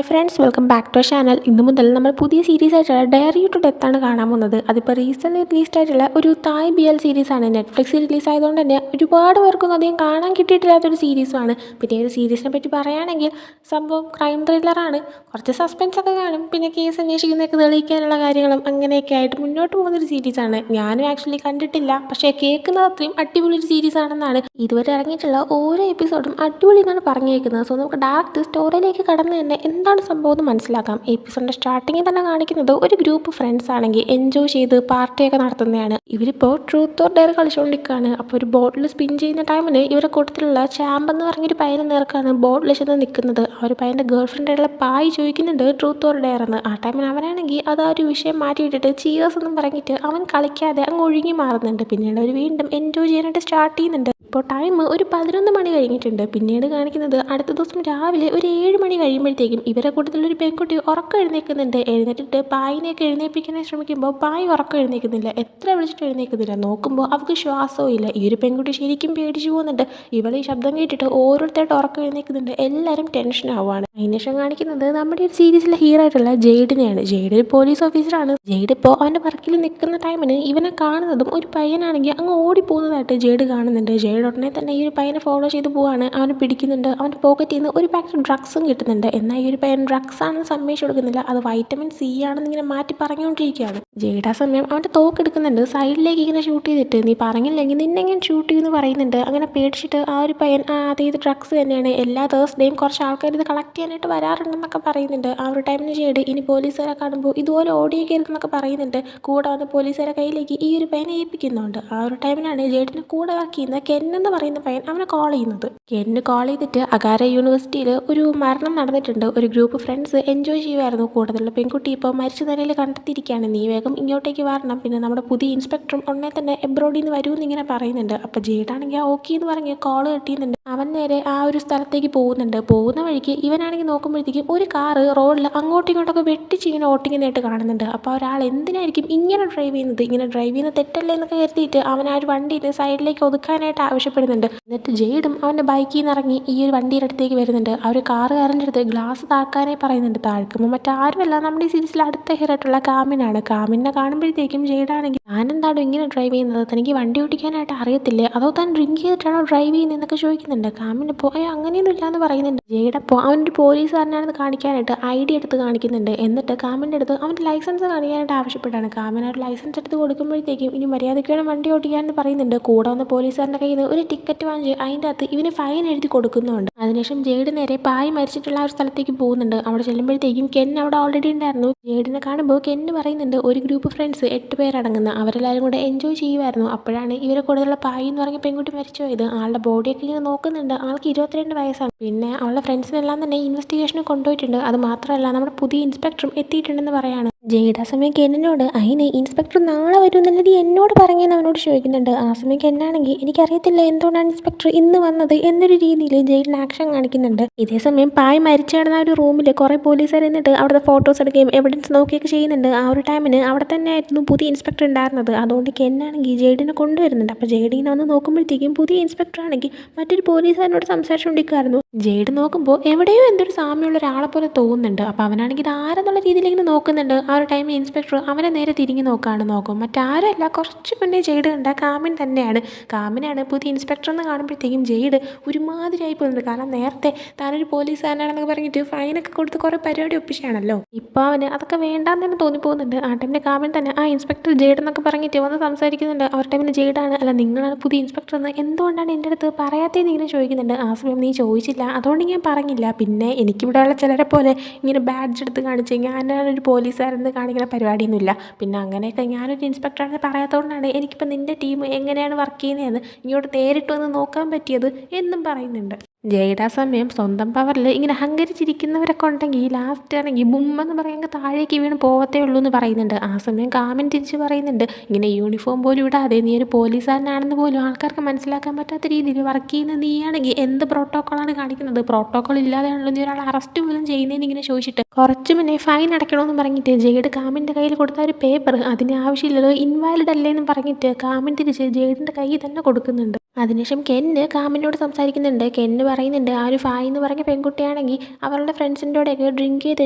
Friends, welcome back to channel. ഇന്നു മുതൽ നമ്മൾ പുതിയ സീരീസ് ആയിട്ടുള്ള ഡയറി ടു ഡെത്ത് ആണ് കാണാൻ പോകുന്നത്. അതിപ്പോൾ റീസെൻ്റ് റിലീസ്ഡ് ആയിട്ടുള്ള ഒരു തായ് BL സീരീസാണ്. നെറ്റ്ഫ്ലിക്സിൽ റിലീസ് ആയതുകൊണ്ട് തന്നെ ഒരുപാട് പേർക്കൊന്നും അധികം കാണാൻ കിട്ടിയിട്ടില്ലാത്തൊരു സീരീസുമാണ്. പിന്നെ ഈ ഒരു സീരീസിനെ പറ്റി പറയുകയാണെങ്കിൽ സംഭവം ക്രൈം ത്രില്ലറാണ്. കുറച്ച് സസ്പെൻസ് ഒക്കെ കാണും, പിന്നെ കേസ് അന്വേഷിക്കുന്നതൊക്കെ തെളിയിക്കാനുള്ള കാര്യങ്ങളും അങ്ങനെയൊക്കെ ആയിട്ട് മുന്നോട്ട് പോകുന്നൊരു സീരീസാണ്. ഞാനും ആക്ച്വലി കണ്ടിട്ടില്ല, പക്ഷേ കേൾക്കുന്നത് അത്രയും അടിപൊളി ഒരു സീരീസ് ആണെന്നാണ്. ഇതുവരെ ഇറങ്ങിയിട്ടുള്ള ഓരോ എപ്പിസോഡും അടിപൊളി എന്നാണ് പറഞ്ഞേക്കുന്നത്. സോ നമുക്ക് ഡയറക്റ്റ് സ്റ്റോറിയിലേക്ക് കടന്ന് തന്നെ എന്താണ് സംഭവം എന്ന് മനസ്സിലാക്കാം. എപ്പിസോഡിൻ്റെ സ്റ്റാർട്ടിങ്ങിൽ തന്നെ കാണിക്കുന്നത് ഒരു ഗ്രൂപ്പ് ഫ്രണ്ട്സ് ആണെങ്കിൽ എൻജോയ് ചെയ്ത് പാർട്ടിയൊക്കെ നടത്തുന്നതാണ്. ഇവരിപ്പോൾ ട്രൂത്ത് ഓർ ഡെയർ കളിച്ചുകൊണ്ടിരിക്കുകയാണ്. അപ്പോൾ ഒരു ബോട്ടിൽ സ്പിൻ ചെയ്യുന്ന ടൈമിന് ഇവരുടെ കൂട്ടത്തിലുള്ള ചാമ്പ് എന്ന് പറഞ്ഞൊരു പയ്യനെ നേർക്കാണ് ബോട്ടിൽ ചെന്ന് നിൽക്കുന്നത്. ആ ഒരു പയ്യൻ്റെ ഗേൾ ഫ്രണ്ടായിട്ടുള്ള പായ് ചോദിക്കുന്നുണ്ട് ട്രൂത്ത് ഓർ ഡെയർ എന്ന്. ആ ടൈമിന് അവനാണെങ്കിൽ അത് ആ ഒരു വിഷയം മാറ്റിയിട്ടിട്ട് ചീയേഴ്സ് എന്നും പറഞ്ഞിട്ട് അവൻ കളിക്കാതെ അങ്ങ് ഒഴുകി മാറുന്നുണ്ട്. പിന്നീട് അവർ വീണ്ടും എൻജോയ് ചെയ്യാനായിട്ട് സ്റ്റാർട്ട് ചെയ്യുന്നുണ്ട്. ഇപ്പോൾ ടൈം ഒരു 11 മണി കഴിഞ്ഞിട്ടുണ്ട്. പിന്നീട് കാണിക്കുന്നത് അടുത്ത ദിവസം രാവിലെ ഒരു 7 മണി കഴിയുമ്പോഴത്തേക്കും ഇവരെ കൂട്ടത്തിലൊരു പെൺകുട്ടി ഉറക്കം എഴുന്നേൽക്കുന്നുണ്ട്. എഴുന്നേറ്റിട്ട് പായിനെയൊക്കെ എഴുന്നേൽപ്പിക്കാനായി ശ്രമിക്കുമ്പോൾ പായ് ഉറക്കം എഴുന്നേൽക്കുന്നില്ല. എത്ര വിളിച്ചിട്ട് എഴുന്നേൽക്കുന്നില്ല. നോക്കുമ്പോൾ അവൾക്ക് ശ്വാസവും ഇല്ല. ഈ ഒരു പെൺകുട്ടി ശരിക്കും പേടിച്ചു പോകുന്നുണ്ട്. ഇവൾ ഈ ശബ്ദം കേട്ടിട്ട് ഓരോരുത്തരായിട്ട് ഉറക്കം എഴുന്നേൽക്കുന്നുണ്ട്. എല്ലാവരും ടെൻഷൻ ആവുകയാണ്. അതിനുശേഷം കാണിക്കുന്നത് നമ്മുടെ ഒരു സീരീസിലെ ഹീറോ ആയിട്ടുള്ള ജെയ്ഡിനെയാണ്. ജെയ്ഡ് ഒരു പോലീസ് ഓഫീസറാണ്. ജെയ്ഡ് ഇപ്പോൾ അവൻ്റെ വർക്കിൽ നിൽക്കുന്ന ടൈമിന് ഇവനെ കാണുന്നതും ഒരു പയ്യനാണെങ്കിൽ അങ്ങ് ഓടിപ്പോകുന്നതായിട്ട് ജെയ്ഡ് കാണുന്നുണ്ട്. ജെയ്ഡ് ഉടനെ തന്നെ ഈ ഒരു പയ്യനെ ഫോളോ ചെയ്ത് പോവാണ്. അവനെ പിടിക്കുന്നുണ്ട്. അവൻ്റെ പോക്കറ്റിൽ നിന്ന് ഒരു പാക്കറ്റ് ഡ്രഗ്സും കിട്ടുന്നുണ്ട്. എന്നാൽ ഈ ഒരു പയ്യൻ ഡ്രഗ്സ് ആണെന്ന് സമ്മതിച്ചു കൊടുക്കുന്നില്ല. അത് വൈറ്റമിൻ C ആണെന്ന് ഇങ്ങനെ മാറ്റി പറഞ്ഞുകൊണ്ടിരിക്കുകയാണ്. ജെയ്ഡ് ആ സമയം അവൻ്റെ തോക്കെടുക്കുന്നുണ്ട്. സൈഡിലേക്ക് ഇങ്ങനെ ഷൂട്ട് ചെയ്തിട്ട് നീ പറഞ്ഞില്ലെങ്കിൽ നിന്നെ ഇങ്ങനെ ഷൂട്ട് ചെയ്യുമെന്ന് പറയുന്നുണ്ട്. അങ്ങനെ പേടിച്ചിട്ട് ആ ഒരു പയ്യൻ അത് ഇത് ഡ്രഗ്സ് തന്നെയാണ്, എല്ലാ തേഴ്സ്ഡേയും കുറച്ച് ആൾക്കാർ ഇത് കളക്ട് ചെയ്യാനായിട്ട് വരാറുണ്ടെന്നൊക്കെ പറയുന്നുണ്ട്. ആ ഒരു ടൈമിന് ജെയ്ഡ് ഇനി പോലീസുകാരെ കാണുമ്പോൾ ഇതുപോലെ ഓടിയേക്കരുതെന്നൊക്കെ പറയുന്നുണ്ട്. കൂടെ വന്ന് പോലീസുകാരെ കയ്യിലേക്ക് ഈ ഒരു പയ്യനെ ഏൽപ്പിക്കുന്നുണ്ട്. ആ ഒരു ടൈമിനാണ് ജെയ്ഡിൻ്റെ കൂടെ വർക്ക് ചെയ്യുന്ന കെൻ എന്ന് പറയുന്ന പയ്യൻ അവനെ കോൾ ചെയ്യുന്നത്. കെന്ന് കോൾ ചെയ്തിട്ട് അഗാര യൂണിവേഴ്സിറ്റിയിൽ ഒരു മരണം നടന്നിട്ടുണ്ട്. ഒരു ഗ്രൂപ്പ് ഫ്രണ്ട്സ് എൻജോയ് ചെയ്യുമായിരുന്നു. കൂടുതലുള്ള പെൺകുട്ടി ഇപ്പോൾ മരിച്ച നിലയിൽ കണ്ടെത്തിയിരിക്കുകയാണ്. നീ വേഗം ഇങ്ങോട്ടേക്ക് വരണം. പിന്നെ നമ്മുടെ പുതിയ ഇൻസ്പെക്ടറും ഉടനെ തന്നെ എബ്രോഡിൽ നിന്ന് വരുമെന്ന് ഇങ്ങനെ പറയുന്നുണ്ട്. അപ്പോൾ ജെയ്ഡാണെങ്കിൽ ഓക്കെ എന്ന് പറഞ്ഞ് കോൾ കിട്ടിയുന്നുണ്ട്. അവൻ നേരെ ആ ഒരു സ്ഥലത്തേക്ക് പോകുന്നുണ്ട്. പോകുന്ന വഴിക്ക് ഇവനാണെങ്കിൽ നോക്കുമ്പോഴത്തേക്കും ഒരു കാറ് റോഡിൽ അങ്ങോട്ടും ഇങ്ങോട്ടൊക്കെ വെട്ടിച്ച് ഇങ്ങനെ ഓട്ടിക്കുന്നതായിട്ട് കാണുന്നുണ്ട്. അപ്പോൾ ഒരാൾ എന്തിനായിരിക്കും ഇങ്ങനെ ഡ്രൈവ് ചെയ്യുന്നത്, ഇങ്ങനെ ഡ്രൈവ് ചെയ്യുന്നത് തെറ്റല്ലേ എന്നൊക്കെ കരുതിയിട്ട് അവൻ ആ ഒരു വണ്ടിയിൽ സൈഡിലേക്ക് ഒതുക്കാനായിട്ട് ആവശ്യപ്പെടുന്നുണ്ട്. എന്നിട്ട് ജെയ്ഡും അവൻ്റെ ബൈക്കിൽ നിന്ന് ഇറങ്ങി ഈ ഒരു വണ്ടിയുടെ അടുത്തേക്ക് വരുന്നുണ്ട്. ആ ഒരു കാറുകാരൻ്റെ അടുത്ത് ഗ്ലാസ് താഴ്ക്കാനായി പറയുന്നുണ്ട്. താഴ്ക്കുമ്പോൾ മറ്റാരുമല്ല നമ്മുടെ ഈ സീരീസിൽ അടുത്ത ഹീറായിട്ടുള്ള കാമിനാണ്. കാമിനെ കാണുമ്പോഴത്തേക്കും ജെയ്ഡാണെങ്കിൽ ഞാനെന്താണോ ഇങ്ങനെ ഡ്രൈവ് ചെയ്യുന്നത്, തനിക്ക് വണ്ടി ഓടിക്കാനായിട്ട് അറിയത്തില്ലേ, അതോ താൻ ഡ്രിങ്ക് ചെയ്തിട്ടാണോ ഡ്രൈവ് ചെയ്യുന്നതെന്നൊക്കെ ചോദിക്കുന്നുണ്ട്. കാമിനിപ്പോൾ അങ്ങനെയൊന്നും ഇല്ലയെന്ന് പറയുന്നുണ്ട്. ജെയ്ഡപ്പോൾ അവനൊരു പോലീസുകാരനാണെന്ന് കാണിക്കാനായിട്ട് ID എടുത്ത് കാണിക്കുന്നുണ്ട്. എന്നിട്ട് കാമിൻ്റെ അടുത്ത് അവൻ്റെ ലൈസൻസ് കാണിക്കാനായിട്ട് ആവശ്യപ്പെട്ടാണ്. കാമിന് ഒരു ലൈസൻസ് എടുത്ത് കൊടുക്കുമ്പോഴത്തേക്കും ഇനി മര്യാദയ്ക്ക് വേണം വണ്ടി ഓടിക്കാനെന്ന് പറയുന്നുണ്ട്. കൂടെ വന്ന പോലീസുകാരൻ്റെ കയ്യിൽ നിന്ന് ഒരു ടിക്കറ്റ് വാങ്ങിച്ച് അതിൻ്റെ അകത്ത് ഇവന് ഫൈൻ എഴുതി കൊടുക്കുന്നുണ്ട്. അതിനുശേഷം ജെയ്ഡ് നേരെ പായ് മരിച്ചിട്ടുള്ള ആ ഒരു സ്ഥലത്തേക്ക് പോകുന്നുണ്ട്. അവിടെ ചെല്ലുമ്പോഴത്തേക്കും കെൻ അവിടെ ഓൾറെഡി ഉണ്ടായിരുന്നു. ജെയ്ഡിനെ കാണുമ്പോൾ കെന്ന് പറയുന്നുണ്ട് ഒരു ഗ്രൂപ്പ് ഫ്രണ്ട്സ് 8 പേരടങ്ങുന്ന അവരെല്ലാവരും കൂടെ എൻജോയ് ചെയ്യുമായിരുന്നു. അപ്പോഴാണ് ഇവരെ കൂടുതലുള്ള പായ് എന്ന് പറഞ്ഞ പെൺകുട്ടി മരിച്ചു പോയത്. ആളുടെ ബോഡിയൊക്കെ ഇങ്ങനെ നോക്കുന്നുണ്ട്. ആൾക്ക് 22 വയസ്സാണ്. പിന്നെ അവളുടെ ഫ്രണ്ട്സിനെല്ലാം തന്നെ ഇൻവെസ്റ്റിഗേഷന് കൊണ്ടുപോയിട്ടുണ്ട്. അത് മാത്രമല്ല നമ്മുടെ പുതിയ ഇൻസ്പെക്ടറും എത്തിയിട്ടുണ്ടെന്ന് പറയാണ്. ജെയ്ഡ് ആ സമയം കെന്നിനോട് അതിന് ഇൻസ്പെക്ടർ നാളെ വരുമെന്നുള്ളത് എന്നോട് പറഞ്ഞെന്ന് അവനോട് ചോദിക്കുന്നുണ്ട്. ആ സമയം കെന്നാണെങ്കിൽ എനിക്കറിയത്തില്ല എന്തുകൊണ്ടാണ് ഇൻസ്പെക്ടർ ഇന്ന് വന്നത് എന്നൊരു രീതിയിൽ ജെയ്ഡിന് ആക്ഷൻ കാണിക്കുന്നുണ്ട്. ഇതേ സമയം പായ് മരിച്ചു കിടന്ന ഒരു റൂമിൽ കുറേ പോലീസുകാർ എന്നിട്ട് അവിടുത്തെ ഫോട്ടോസ് എടുക്കുകയും എവിഡൻസ് നോക്കുകയൊക്കെ ചെയ്യുന്നുണ്ട്. ആ ഒരു ടൈമിന് അവിടെ തന്നെ ആയിരുന്നു പുതിയ ഇൻസ്പെക്ടർ ഉണ്ടായിരുന്നത്. അതുകൊണ്ട് കെന്നാണെങ്കിൽ ജെയ്ഡിനെ കൊണ്ടുവരുന്നുണ്ട്. അപ്പോൾ ജെയ്ഡ് ഇങ്ങനെ വന്ന് നോക്കുമ്പോഴത്തേക്കും പുതിയ ഇൻസ്പെക്ടർ ആണെങ്കിൽ മറ്റൊരു പോലീസുകാരനോട് സംസാരിച്ചുകൊണ്ടിരിക്കുമായിരുന്നു. ജെയ്ഡ് നോക്കുമ്പോൾ എവിടെയോ എന്തൊരു സാമ്യമുള്ള ഒരാളെ പോലെ തോന്നുന്നുണ്ട്. അപ്പോൾ അവനാണെങ്കിൽ ഇത് ആരെന്നുള്ള രീതിയിൽ ഇങ്ങനെ നോക്കുന്നുണ്ട്. ആ ഒരു ടൈമിൽ ഇൻസ്പെക്ടർ അവനെ നേരെ തിരിഞ്ഞ് നോക്കും. മറ്റാരല്ല, കുറച്ച് മുന്നേ ജെയ്ഡ് കണ്ട കാമിൻ തന്നെയാണ്. കാമിനാണ് പുതിയ ഇൻസ്പെക്ടർ എന്ന് കാണുമ്പോഴത്തേക്കും ജെയ്ഡ് ഒരുമാതിരിയായി പോകുന്നുണ്ട്. കാരണം നേരത്തെ താനൊരു പോലീസുകാരനാണെന്നൊക്കെ പറഞ്ഞിട്ട് ഫൈനൊക്കെ കൊടുത്ത് കുറേ പരിപാടി ഒപ്പിച്ചാണല്ലോ. ഇപ്പോൾ അവന് അതൊക്കെ വേണ്ടാന്ന് തന്നെ തോന്നിപ്പോകുന്നുണ്ട്. ആ ടൈമിൽ കാമിൻ തന്നെ ആ ഇൻസ്പെക്ടർ ജെയ്ഡ് എന്നൊക്കെ പറഞ്ഞിട്ട് വന്ന് സംസാരിക്കുന്നുണ്ട്. ആ ഒരു ടൈമിൽ ജെയ്ഡാണ് അല്ല നിങ്ങളാണ് പുതിയ ഇൻസ്പെക്ടർ എന്ന് എന്തുകൊണ്ടാണ് എൻ്റെ അടുത്ത് പറയാത്തതെന്ന് ഇങ്ങനെ ചോദിക്കുന്നുണ്ട്. ആ സമയം നീ ചോദിച്ചില്ല, അതുകൊണ്ട് ഞാൻ പറഞ്ഞില്ല. പിന്നെ എനിക്കിവിടെയുള്ള ചിലരെ പോലെ ഇങ്ങനെ ബാഡ്ജ് എടുത്ത് കാണിച്ച് ഞാനൊരു പോലീസുകാരെന്ന് കാണിക്കുന്ന പരിപാടിയൊന്നുമില്ല. പിന്നെ അങ്ങനെയൊക്കെ ഞാനൊരു ഇൻസ്പെക്ടറാണെന്ന് പറയാത്തതുകൊണ്ടാണ് എനിക്കിപ്പോൾ നിൻ്റെ ടീം എങ്ങനെയാണ് വർക്ക് ചെയ്യുന്നതെന്ന് ഇങ്ങോട്ട് നേരിട്ട് വന്ന് നോക്കാൻ പറ്റിയത് എന്നും പറയുന്നുണ്ട്. ജെയ്ഡ് ആ സമയം സ്വന്തം പവറിൽ ഇങ്ങനെ അഹങ്കരിച്ചിരിക്കുന്നവരൊക്കെ ഉണ്ടെങ്കിൽ ലാസ്റ്റ് ആണെങ്കിൽ ബുമ്മെന്ന് പറയാൻ താഴേക്ക് വീണ് പോകത്തേ ഉള്ളൂ എന്ന് പറയുന്നുണ്ട്. ആ സമയം കാമൻ തിരിച്ച് പറയുന്നുണ്ട് ഇങ്ങനെ യൂണിഫോം പോലും ഇടാതെ നീ ഒരു പോലീസുകാരനാണെന്ന് പോലും ആൾക്കാർക്ക് മനസ്സിലാക്കാൻ പറ്റാത്ത രീതിയിൽ വർക്ക് ചെയ്യുന്ന നീയാണെങ്കിൽ എന്ത് പ്രോട്ടോക്കോളാണ് കാണിക്കുന്നത്, പ്രോട്ടോക്കോൾ ഇല്ലാതെയാണല്ലോ നീ ഒരാൾ അറസ്റ്റ് പോലും ചെയ്യുന്നതിന് ഇങ്ങനെ ചോദിച്ചിട്ട് കുറച്ച് മുന്നേ ഫൈൻ അടയ്ക്കണമെന്ന് പറഞ്ഞിട്ട് ജെയ്ഡ് കാമിൻ്റെ കയ്യിൽ കൊടുത്ത ഒരു പേപ്പർ അതിന് ആവശ്യമില്ലല്ലോ, ഇൻവാലിഡ് അല്ലേ എന്ന് പറഞ്ഞിട്ട് കാമൻ തിരിച്ച് ജെയ്ഡിൻ്റെ കയ്യിൽ തന്നെ കൊടുക്കുന്നുണ്ട്. അതിനുശേഷം കെന്ന് കാമിനോട് സംസാരിക്കുന്നുണ്ട്. കെന്ന് പറയുന്നുണ്ട് ആ ഒരു ഫായ് എന്ന് പറഞ്ഞ പെൺകുട്ടിയാണെങ്കിൽ അവരുടെ ഫ്രണ്ട്സിൻ്റെ കൂടെയൊക്കെ ഡ്രിങ്ക് ചെയ്ത്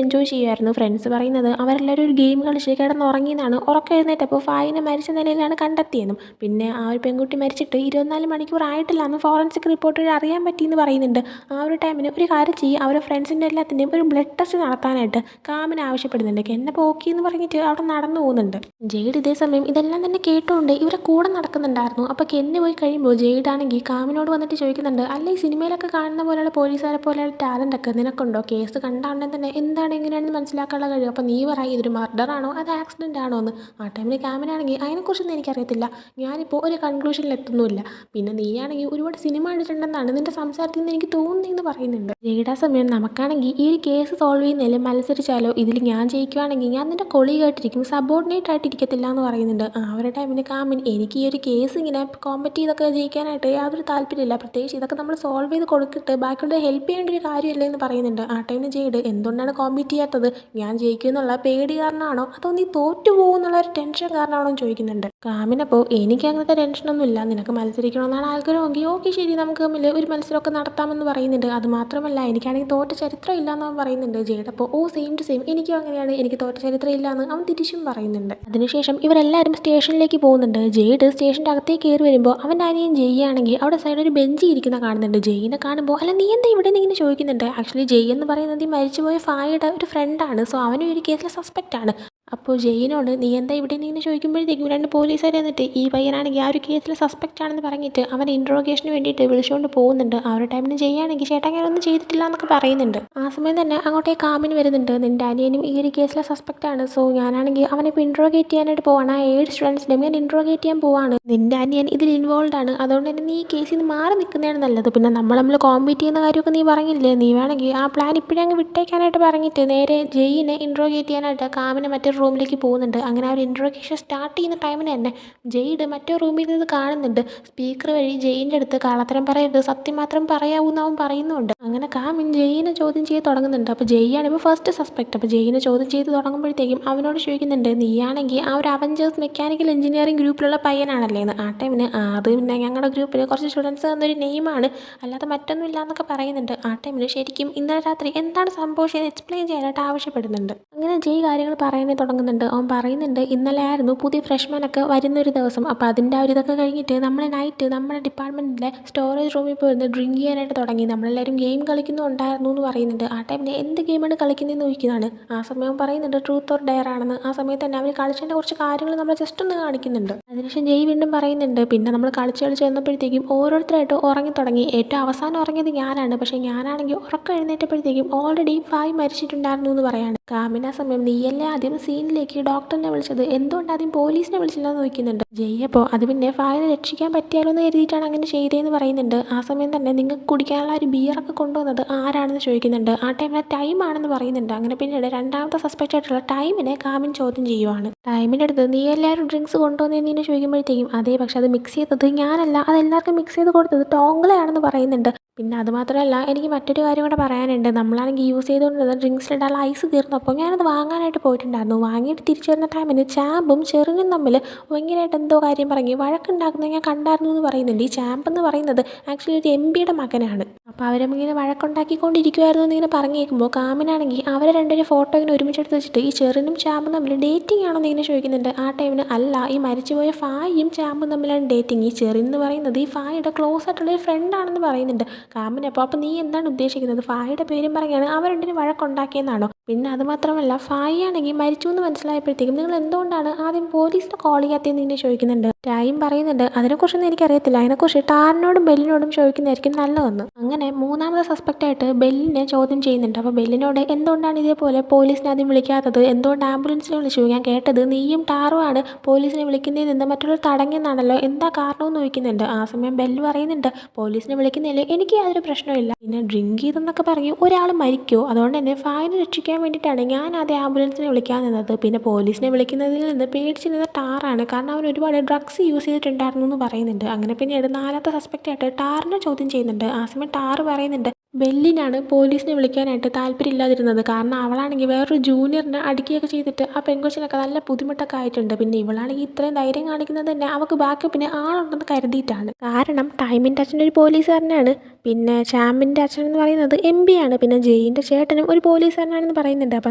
എൻജോയ് ചെയ്യുമായിരുന്നു. ഫ്രണ്ട്സ് പറയുന്നത് അവരെല്ലാവരും ഒരു ഗെയിം കളിച്ച് കിടന്നുറങ്ങിയെന്നാണ്. ഉറക്കം എഴുന്നേറ്റപ്പോൾ ഫായിനെ മരിച്ച നിലയിലാണ് കണ്ടെത്തിയെന്നും പിന്നെ ആ ഒരു പെൺകുട്ടി മരിച്ചിട്ട് 24 മണിക്കൂർ ആയിട്ടില്ലാന്ന് ഫോറൻസിക് റിപ്പോർട്ട് വഴി അറിയാൻ പറ്റിയെന്ന് പറയുന്നുണ്ട്. ആ ഒരു ടൈമിന് ഒരു കാര്യം ചെയ്യും, അവരുടെ ഫ്രണ്ട്സിൻ്റെ എല്ലാത്തിൻ്റെയും ഒരു ബ്ലഡ് ടെസ്റ്റ് നടത്താനായിട്ട് കാമിനെ ആവശ്യപ്പെടുന്നുണ്ട്. എന്നപ്പോൾ ഓക്കെ എന്ന് പറഞ്ഞിട്ട് അവിടെ നടന്നു പോകുന്നുണ്ട്. ജെയ്ഡ് ഇതേ സമയം ഇതെല്ലാം തന്നെ കേട്ടുകൊണ്ട് ഇവരെ കൂടെ നടക്കുന്നുണ്ടായിരുന്നു. അപ്പോൾ കെന്ന് പോയി കഴിയുമ്പോൾ ജെയ്ഡ് ആണെങ്കിൽ കാമിനോട് വന്നിട്ട് ചോദിക്കുന്നുണ്ട്, അല്ല ഈ സിനിമയിലൊക്കെ കാണുന്ന പോലെയുള്ള പോലീസുകാരെ പോലെയുള്ള ടാലൻ്റ് ഒക്കെ നിനക്കുണ്ടോ? കേസ് കണ്ടാണെങ്കിൽ തന്നെ എന്താണ് എങ്ങനെയാണെന്ന് മനസ്സിലാക്കാനുള്ള കഴിയും. അപ്പോൾ നീ പറയും ഇതൊരു മർഡർ ആണോ അത് ആക്സിഡൻ്റ് ആണോ എന്ന്. ആ ടൈമിൽ കാമിനാണെങ്കിൽ അതിനെക്കുറിച്ചൊന്നും എനിക്കറിയത്തില്ല, ഞാനിപ്പോൾ ഒരു കൺക്ലൂഷനിൽ എത്തുന്നുമില്ല. പിന്നെ നീയാണെങ്കിൽ ഒരുപാട് സിനിമ കണ്ടിട്ടുണ്ടെന്നാണ് നിന്റെ സംസാരത്തിൽ നിന്ന് എനിക്ക് തോന്നുന്നതെന്ന് പറയുന്നുണ്ട്. ജെയ്ഡ് ആ സമയം നമുക്കാണെങ്കിൽ ഈ ഒരു കേസ് സോൾവ് ചെയ്യുന്നതിൽ മത്സരിച്ചാലോ, ഇതിൽ ഞാൻ ജയിക്കുവാണെങ്കിൽ ഞാൻ നിന്റെ കൊളീഗായിട്ടിരിക്കും, സബോർഡിനേറ്റ് ആയിട്ടിരിക്കത്തില്ല എന്ന് പറയുന്നുണ്ട്. ആ ഒരു ടൈമിന് കാമിൻ എനിക്ക് ഈ ഒരു കേസ് ഇങ്ങനെ കോമ്പറ്റ് ചെയ്തൊക്കെ ജയിക്കാനായിട്ട് യാതൊരു താല്പര്യമില്ല, പ്രത്യേകിച്ച് ഇതൊക്കെ നമ്മൾ സോൾവ് ചെയ്ത് കൊടുത്തിട്ട് ബാക്കിയുള്ള ഹെൽപ്പ് ചെയ്യേണ്ട ഒരു കാര്യമല്ലേ എന്ന് പറയുന്നുണ്ട്. ആ ടൈമിന് ജെയ്ഡ് എന്തുകൊണ്ടാണ് കോമ്പറ്റ് ചെയ്യാത്തത്, ഞാൻ ജയിക്കും എന്നുള്ള പേടി കാരണമാണോ അതോ നീ തോറ്റു പോകുന്നുള്ള ഒരു ടെൻഷൻ കാരണമാണോ എന്ന് ചോദിക്കുന്നുണ്ട്. കാമിനപ്പോൾ എനിക്ക് അങ്ങനത്തെ ടെൻഷനൊന്നും ഇല്ല, നിനക്ക് മത്സരിക്കണമെന്നാണ് ആഗ്രഹമെങ്കിൽ ഓക്കെ ശരി നമുക്ക് തമ്മിൽ ഒരു മത്സരമൊക്കെ നടത്താമെന്ന് പറയുന്നുണ്ട്. അത് മാത്രമല്ല എനിക്കാണെങ്കിൽ തോറ്റ ചരിത്രം ഇല്ലയെന്ന് അവൻ പറയുന്നുണ്ട്. ജെയ്ഡ് അപ്പോൾ ഓ സെയിം ടു സെയിം എനിക്കും അങ്ങനെയാണ്, എനിക്ക് തോറ്റ ചരിത്രം ഇല്ലയെന്ന് അവൻ തിരിച്ചും പറയുന്നുണ്ട്. അതിനുശേഷം ഇവരെല്ലാവരും സ്റ്റേഷനിലേക്ക് പോകുന്നുണ്ട്. ജെയ്ഡ് സ്റ്റേഷൻ്റെ അകത്തേക്ക് കയറി വരുമ്പോൾ അവൻ്റെ അനിയൻ ജെയ് ആണെങ്കിൽ അവിടെ സൈഡിൽ ഒരു ബെഞ്ച് ഇരിക്കുന്ന കാണുന്നുണ്ട്. ജെയ്നെ കാണുമ്പോൾ അല്ല നീ എന്താ ഇവിടെ നിന്ന് ഇങ്ങനെ ചോദിക്കുന്നുണ്ട്. ആക്ച്വലി ജെയ് എന്ന് പറയുന്നത് ഈ മരിച്ചുപോയ ഫായുടെ ഒരു ഫ്രണ്ടാണ്. സോ അവനും ഒരു കേസിലെ സസ്പെക്റ്റ് ആണ്. അപ്പോൾ ജെയിനോട് നീ എന്താ ഇവിടെ നിന്ന് ചോദിക്കുമ്പോഴത്തേക്കും രണ്ട് പോലീസുകാർ എന്നിട്ട് ഈ പയ്യനാണെങ്കിൽ ആ ഒരു കേസിൽ സസ്പെക്റ്റ് ആണെന്ന് പറഞ്ഞിട്ട് അവൻ ഇൻട്രോഗേഷന് വേണ്ടിയിട്ട് വിളിച്ചുകൊണ്ട് പോകുന്നുണ്ട്. ആ ഒരു ടൈമിന് ചെയ്യുകയാണെങ്കിൽ ചേട്ടാ ഞാനൊന്നും ചെയ്തിട്ടില്ല എന്നൊക്കെ പറയുന്നുണ്ട്. ആ സമയം തന്നെ അങ്ങോട്ടേക്ക് കാമിന് വരുന്നുണ്ട്, നിൻ്റെ അനിയനും ഈ ഒരു കേസിലെ സസ്പെക്റ്റ് ആണ്. സോ ഞാനാണെങ്കിൽ അവനെ ഇപ്പോൾ ഇൻട്രോഗേറ്റ് ചെയ്യാനായിട്ട് പോവാണ്, ആ 7 സ്റ്റുഡൻസിനെയും ഞാൻ ഇൻട്രോഗേറ്റ് ചെയ്യാൻ പോവാണ്. നിൻ്റെ അനിയൻ ഇതിൽ ഇൻവോൾവ് ആണ്, അതുകൊണ്ട് തന്നെ നീ ഈ കേസിൽ നിന്ന് മാറി നിൽക്കുന്നതാണ് നല്ലത്. പിന്നെ നമ്മൾ കോമ്പീറ്റ് ചെയ്യുന്ന കാര്യമൊക്കെ നീ പറഞ്ഞില്ലേ, നീ വേണമെങ്കിൽ ആ പ്ലാൻ ഇപ്പോഴേ അങ്ങ് വിട്ടേക്കാനായിട്ട് പറഞ്ഞിട്ട് നേരെ ജെയിനെ ഇൻട്രോഗേറ്റ് ചെയ്യാനായിട്ട് കാമിനെ മറ്റൊരു റൂമിലേക്ക് പോകുന്നുണ്ട്. അങ്ങനെ ആ ഒരു ഇൻട്രോഗേഷൻ സ്റ്റാർട്ട് ചെയ്യുന്ന ടൈമിന് തന്നെ ജെയ്ഡ് മറ്റേ റൂമിൽ നിന്ന് കാണുന്നുണ്ട്. സ്പീക്കർ വഴി ജെയിൻ്റെ അടുത്ത് കള്ളത്തരം പറയരുത്, സത്യം മാത്രം പറയാവൂന്ന് അവൻ പറയുന്നുണ്ട്. അങ്ങനെ കാമിൻ ജെയിനെ ചോദ്യം ചെയ്ത് തുടങ്ങുന്നുണ്ട്. അപ്പോൾ ജെയ്യാണ് ഇപ്പോൾ ഫസ്റ്റ് സസ്പെക്ട്. അപ്പോൾ ജെയിനെ ചോദ്യം ചെയ്ത് തുടങ്ങുമ്പോഴത്തേക്കും അവനോട് ചോദിക്കുന്നുണ്ട്, നീയാണെങ്കിൽ ആ ഒരു അവഞ്ചേഴ്സ് മെക്കാനിക്കൽ എഞ്ചിനീയറിംഗ് ഗ്രൂപ്പിലുള്ള പയ്യനാണല്ലേ എന്ന്. ആ ടൈമിന് അത് പിന്നെ ഞങ്ങളുടെ ഗ്രൂപ്പിൽ കുറച്ച് സ്റ്റുഡൻസ് എന്നൊരു നെയിമാണ്, അല്ലാതെ മറ്റൊന്നുമില്ല എന്നൊക്കെ പറയുന്നുണ്ട്. ആ ടൈമിൽ ശരിക്കും ഇന്നലെ രാത്രി എന്താണ് സംഭവിച്ചത് എക്സ്പ്ലെയിൻ ചെയ്യാനായിട്ട് ആവശ്യപ്പെടുന്നുണ്ട്. അങ്ങനെ ജെയ് കാര്യങ്ങൾ പറയാനായി തുടങ്ങുന്നുണ്ട്. അവൻ പറയുന്നുണ്ട് ഇന്നലെ ആയിരുന്നു പുതിയ ഫ്രഷ്മാനൊക്കെ വരുന്നൊരു ദിവസം. അപ്പോൾ അതിൻ്റെ ആ ഒരു ഇതൊക്കെ കഴിഞ്ഞിട്ട് നമ്മൾ നൈറ്റ് നമ്മുടെ ഡിപ്പാർട്ട്മെൻറ്റിലെ സ്റ്റോറേജ് റൂമിൽ പോയിരുന്ന് ഡ്രിങ്ക് ചെയ്യാനായിട്ട് തുടങ്ങി. നമ്മളെല്ലാവരും ഗെയിം കളിക്കുന്നുണ്ടായിരുന്നു എന്ന് പറയുന്നുണ്ട്. ആ ടൈമിൽ എന്ത് ഗെയിമാണ് കളിക്കുന്നതെന്ന് ചോദിക്കുന്നതാണ്. ആ സമയം പറയുന്നുണ്ട് ട്രൂത്ത് ഓർ ഡെയർ ആണെന്ന്. ആ സമയത്ത് തന്നെ അവർ കളിച്ചതിൻ്റെ കുറച്ച് കാര്യങ്ങൾ നമ്മൾ ജസ്റ്റ് ഒന്ന് കാണിക്കുന്നുണ്ട്. അതിനുശേഷം ജെയ് വീണ്ടും പറയുന്നുണ്ട് പിന്നെ നമ്മൾ കളിച്ച് വന്നപ്പോഴത്തേക്കും ഓരോരുത്തരായിട്ട് ഉറങ്ങി തുടങ്ങി. ഏറ്റവും അവസാനം ഉറങ്ങിയത് ഞാനാണ്, പക്ഷേ ഞാനാണെങ്കിൽ ഉറക്കം എഴുന്നേറ്റപ്പോഴത്തേക്കും ഓൾറെഡി ഫായ് മരിച്ചിട്ടുണ്ടായിരുന്നു എന്ന് പറയാണ്. കാമിന സമയം നീയല്ലേ ആദ്യം സീനിലേക്ക് ഡോക്ടറിനെ വിളിച്ചത്, എന്തുകൊണ്ട് ആദ്യം പോലീസിനെ വിളിച്ചില്ലെന്ന് ചോദിക്കുന്നുണ്ട്. ജെയ് അപ്പോൾ അത് പിന്നെ ഫായിനെ രക്ഷിക്കാൻ പറ്റിയാലോ എന്ന് കരുതിയിട്ടാണ് അങ്ങനെ ചെയ്തതെന്ന് പറയുന്നുണ്ട്. ആ സമയം തന്നെ നിങ്ങൾക്ക് കുടിക്കാനുള്ള ഒരു ബിയറൊക്കെ കൊണ്ടുവന്നത് ആരാണെന്ന് ചോദിക്കുന്നുണ്ട്. ആ ടൈമിലെ ടൈം ആണെന്ന് പറയുന്നുണ്ട്. അങ്ങനെ പിന്നീട് രണ്ടാമത്തെ സസ്പെക്റ്റ് ആയിട്ടുള്ള ടൈമിനെ കാമിൻ ചോദ്യം ചെയ്യുവാണ്. ടൈമിൻ്റെ അടുത്ത് നീ എല്ലാവരും ഡ്രിങ്ക്സ് കൊണ്ടുവന്നതിനെ ചോദിക്കുമ്പോഴത്തേക്കും അതേ, പക്ഷെ അത് മിക്സ് ചെയ്തത് ഞാനല്ല, അത് എല്ലാവർക്കും മിക്സ് ചെയ്ത് കൊടുത്തത് ടോങ്കളയാണെന്ന് പറയുന്നുണ്ട്. പിന്നെ അതുമാത്രമല്ല എനിക്ക് മറ്റൊരു കാര്യം കൂടെ പറയാനുണ്ട്. നമ്മളാണെങ്കിൽ യൂസ് ചെയ്തുകൊണ്ടിരുന്ന ഡ്രിങ്ക്സിലിടാനുള്ള ഐസ് തീർന്നപ്പോൾ ഞാനത് വാങ്ങാനായിട്ട് പോയിട്ടുണ്ടായിരുന്നു. വാങ്ങിയിട്ട് തിരിച്ചു വരുന്ന ടൈമിന് ചാമ്പും ചെറിനും തമ്മിൽ ഭയങ്കരമായിട്ട് എന്തോ കാര്യം പറഞ്ഞ് വഴക്കുണ്ടാക്കുന്നത് ഞാൻ കണ്ടായിരുന്നു എന്ന് പറയുന്നുണ്ട്. ഈ ചാമ്പ് എന്ന് പറയുന്നത് ആക്ച്വലി ഒരു MP യുടെ മകനാണ്. അപ്പോൾ അവരിങ്ങനെ വഴക്കുണ്ടാക്കിക്കൊണ്ടിരിക്കുമായിരുന്നു എന്നിങ്ങനെ പറഞ്ഞു കേൾക്കുമ്പോൾ കാമിനാണെങ്കിൽ അവരെ രണ്ടുപേരും ഫോട്ടോ ഇങ്ങനെ ഒരുമിച്ചെടുത്ത് വെച്ചിട്ട് ഈ ചെറിനും ചാമ്പും തമ്മിൽ ഡേറ്റിംഗ് ആണോ എന്ന് ഇങ്ങനെ ചോദിക്കുന്നുണ്ട്. ആ ടൈമിന് അല്ല, ഈ മരിച്ചുപോയ ഫായും ചാമ്പും തമ്മിലാണ് ഡേറ്റിംഗ്. ഈ ചെറിൻ എന്ന് പറയുന്നത് ഈ ഫായുടെ ക്ലോസ് ആയിട്ടുള്ളൊരു ഫ്രണ്ടാണെന്ന് പറയുന്നുണ്ട്. കാമിനപ്പോൾ അപ്പോൾ നീ എന്താണ് ഉദ്ദേശിക്കുന്നത്, ഫായുടെ പേരും പറയുകയാണ് അവർ രണ്ടിനും വഴക്കുണ്ടാക്കിയെന്നാണോ? പിന്നെ അതുമാത്രമല്ല ഫായി ആണെങ്കിൽ മരിച്ചു എന്ന് മനസ്സിലായപ്പോഴത്തേക്കും നിങ്ങൾ എന്തുകൊണ്ടാണ് ആദ്യം പോലീസിനെ കോൾ ചെയ്യാത്തതെന്ന് ഇങ്ങനെ ചോദിക്കുന്നുണ്ട്. ടൈം പറയുന്നുണ്ട് അതിനെക്കുറിച്ചൊന്നും എനിക്കറിയത്തില്ല, അതിനെക്കുറിച്ച് ടാറിനോടും ബെല്ലിനോടും ചോദിക്കുന്നതായിരിക്കും നല്ലതെന്ന്. അങ്ങനെ മൂന്നാമത്തെ സസ്പെക്റ്റായിട്ട് ബെല്ലിനെ ചോദ്യം ചെയ്യുന്നുണ്ട്. അപ്പോൾ ബെല്ലിനോട് എന്തുകൊണ്ടാണ് ഇതേപോലെ പോലീസിനെ ആദ്യം വിളിക്കാത്തത്, എന്തുകൊണ്ട് ആംബുലൻസിനെ വിളിച്ചു, ഞാൻ കേട്ടത് നീയും ടാറുമാണ് പോലീസിനെ വിളിക്കുന്നതിൽ നിന്ന് മറ്റുള്ളവർ തടഞ്ഞെന്നാണല്ലോ, എന്താ കാരണമെന്ന് ചോദിക്കുന്നുണ്ട്. ആ സമയം ബെല്ല് പറയുന്നുണ്ട് പോലീസിനെ വിളിക്കുന്നതിൽ എനിക്ക് യാതൊരു പ്രശ്നമില്ല, പിന്നെ ഡ്രിങ്ക് ചെയ്തെന്നൊക്കെ പറഞ്ഞ് ഒരാൾ മരിക്കുമോ, അതുകൊണ്ട് തന്നെ ഫായിനെ രക്ഷിക്കാൻ വേണ്ടിയിട്ടാണ് ഞാൻ ആദ്യം ആംബുലൻസിനെ വിളിക്കാൻ നിന്നത്. പിന്നെ പോലീസിനെ വിളിക്കുന്നതിൽ നിന്ന് പേടിച്ചിരുന്ന ടാറാണ്, കാരണം അവൻ ഒരുപാട് ഡ്രഗ്സ് യൂസ് ചെയ്തിട്ടുണ്ടായിരുന്നു എന്ന് പറയുന്നുണ്ട്. അങ്ങനെ പിന്നീട് നാലാമത്തെ സസ്പെക്റ്റായിട്ട് ടാറിനെ ചോദ്യം ചെയ്യുന്നുണ്ട്. ആ സമയം ടാറ് പറയുന്നുണ്ട് ബെല്ലിനാണ് പോലീസിനെ വിളിക്കാനായിട്ട് താല്പര്യമില്ലാതിരുന്നത്. കാരണം അവളാണെങ്കിൽ വേറൊരു ജൂനിയറിനെ അടിക്കുകയൊക്കെ ചെയ്തിട്ട് ആ പെങ്കൊച്ചിനൊക്കെ നല്ല ബുദ്ധിമുട്ടൊക്കെ ആയിട്ടുണ്ട്. പിന്നെ ഇവളാണെങ്കിൽ ഇത്രയും ധൈര്യം കാണിക്കുന്നത് തന്നെ അവൾക്ക് ബാക്കപ്പിന് ആളുണ്ടെന്ന് കരുതിയിട്ടാണ്. കാരണം ടൈമിൻ്റെ അച്ഛൻ ഒരു പോലീസുകാരനാണ്, പിന്നെ ചാമ്പിൻ്റെ അച്ഛൻ എന്ന് പറയുന്നത് MP ആണ്, പിന്നെ ജെയിൻ്റെ ചേട്ടനും ഒരു പോലീസുകാരനാണെന്ന് പറയുന്നുണ്ട്. അപ്പോൾ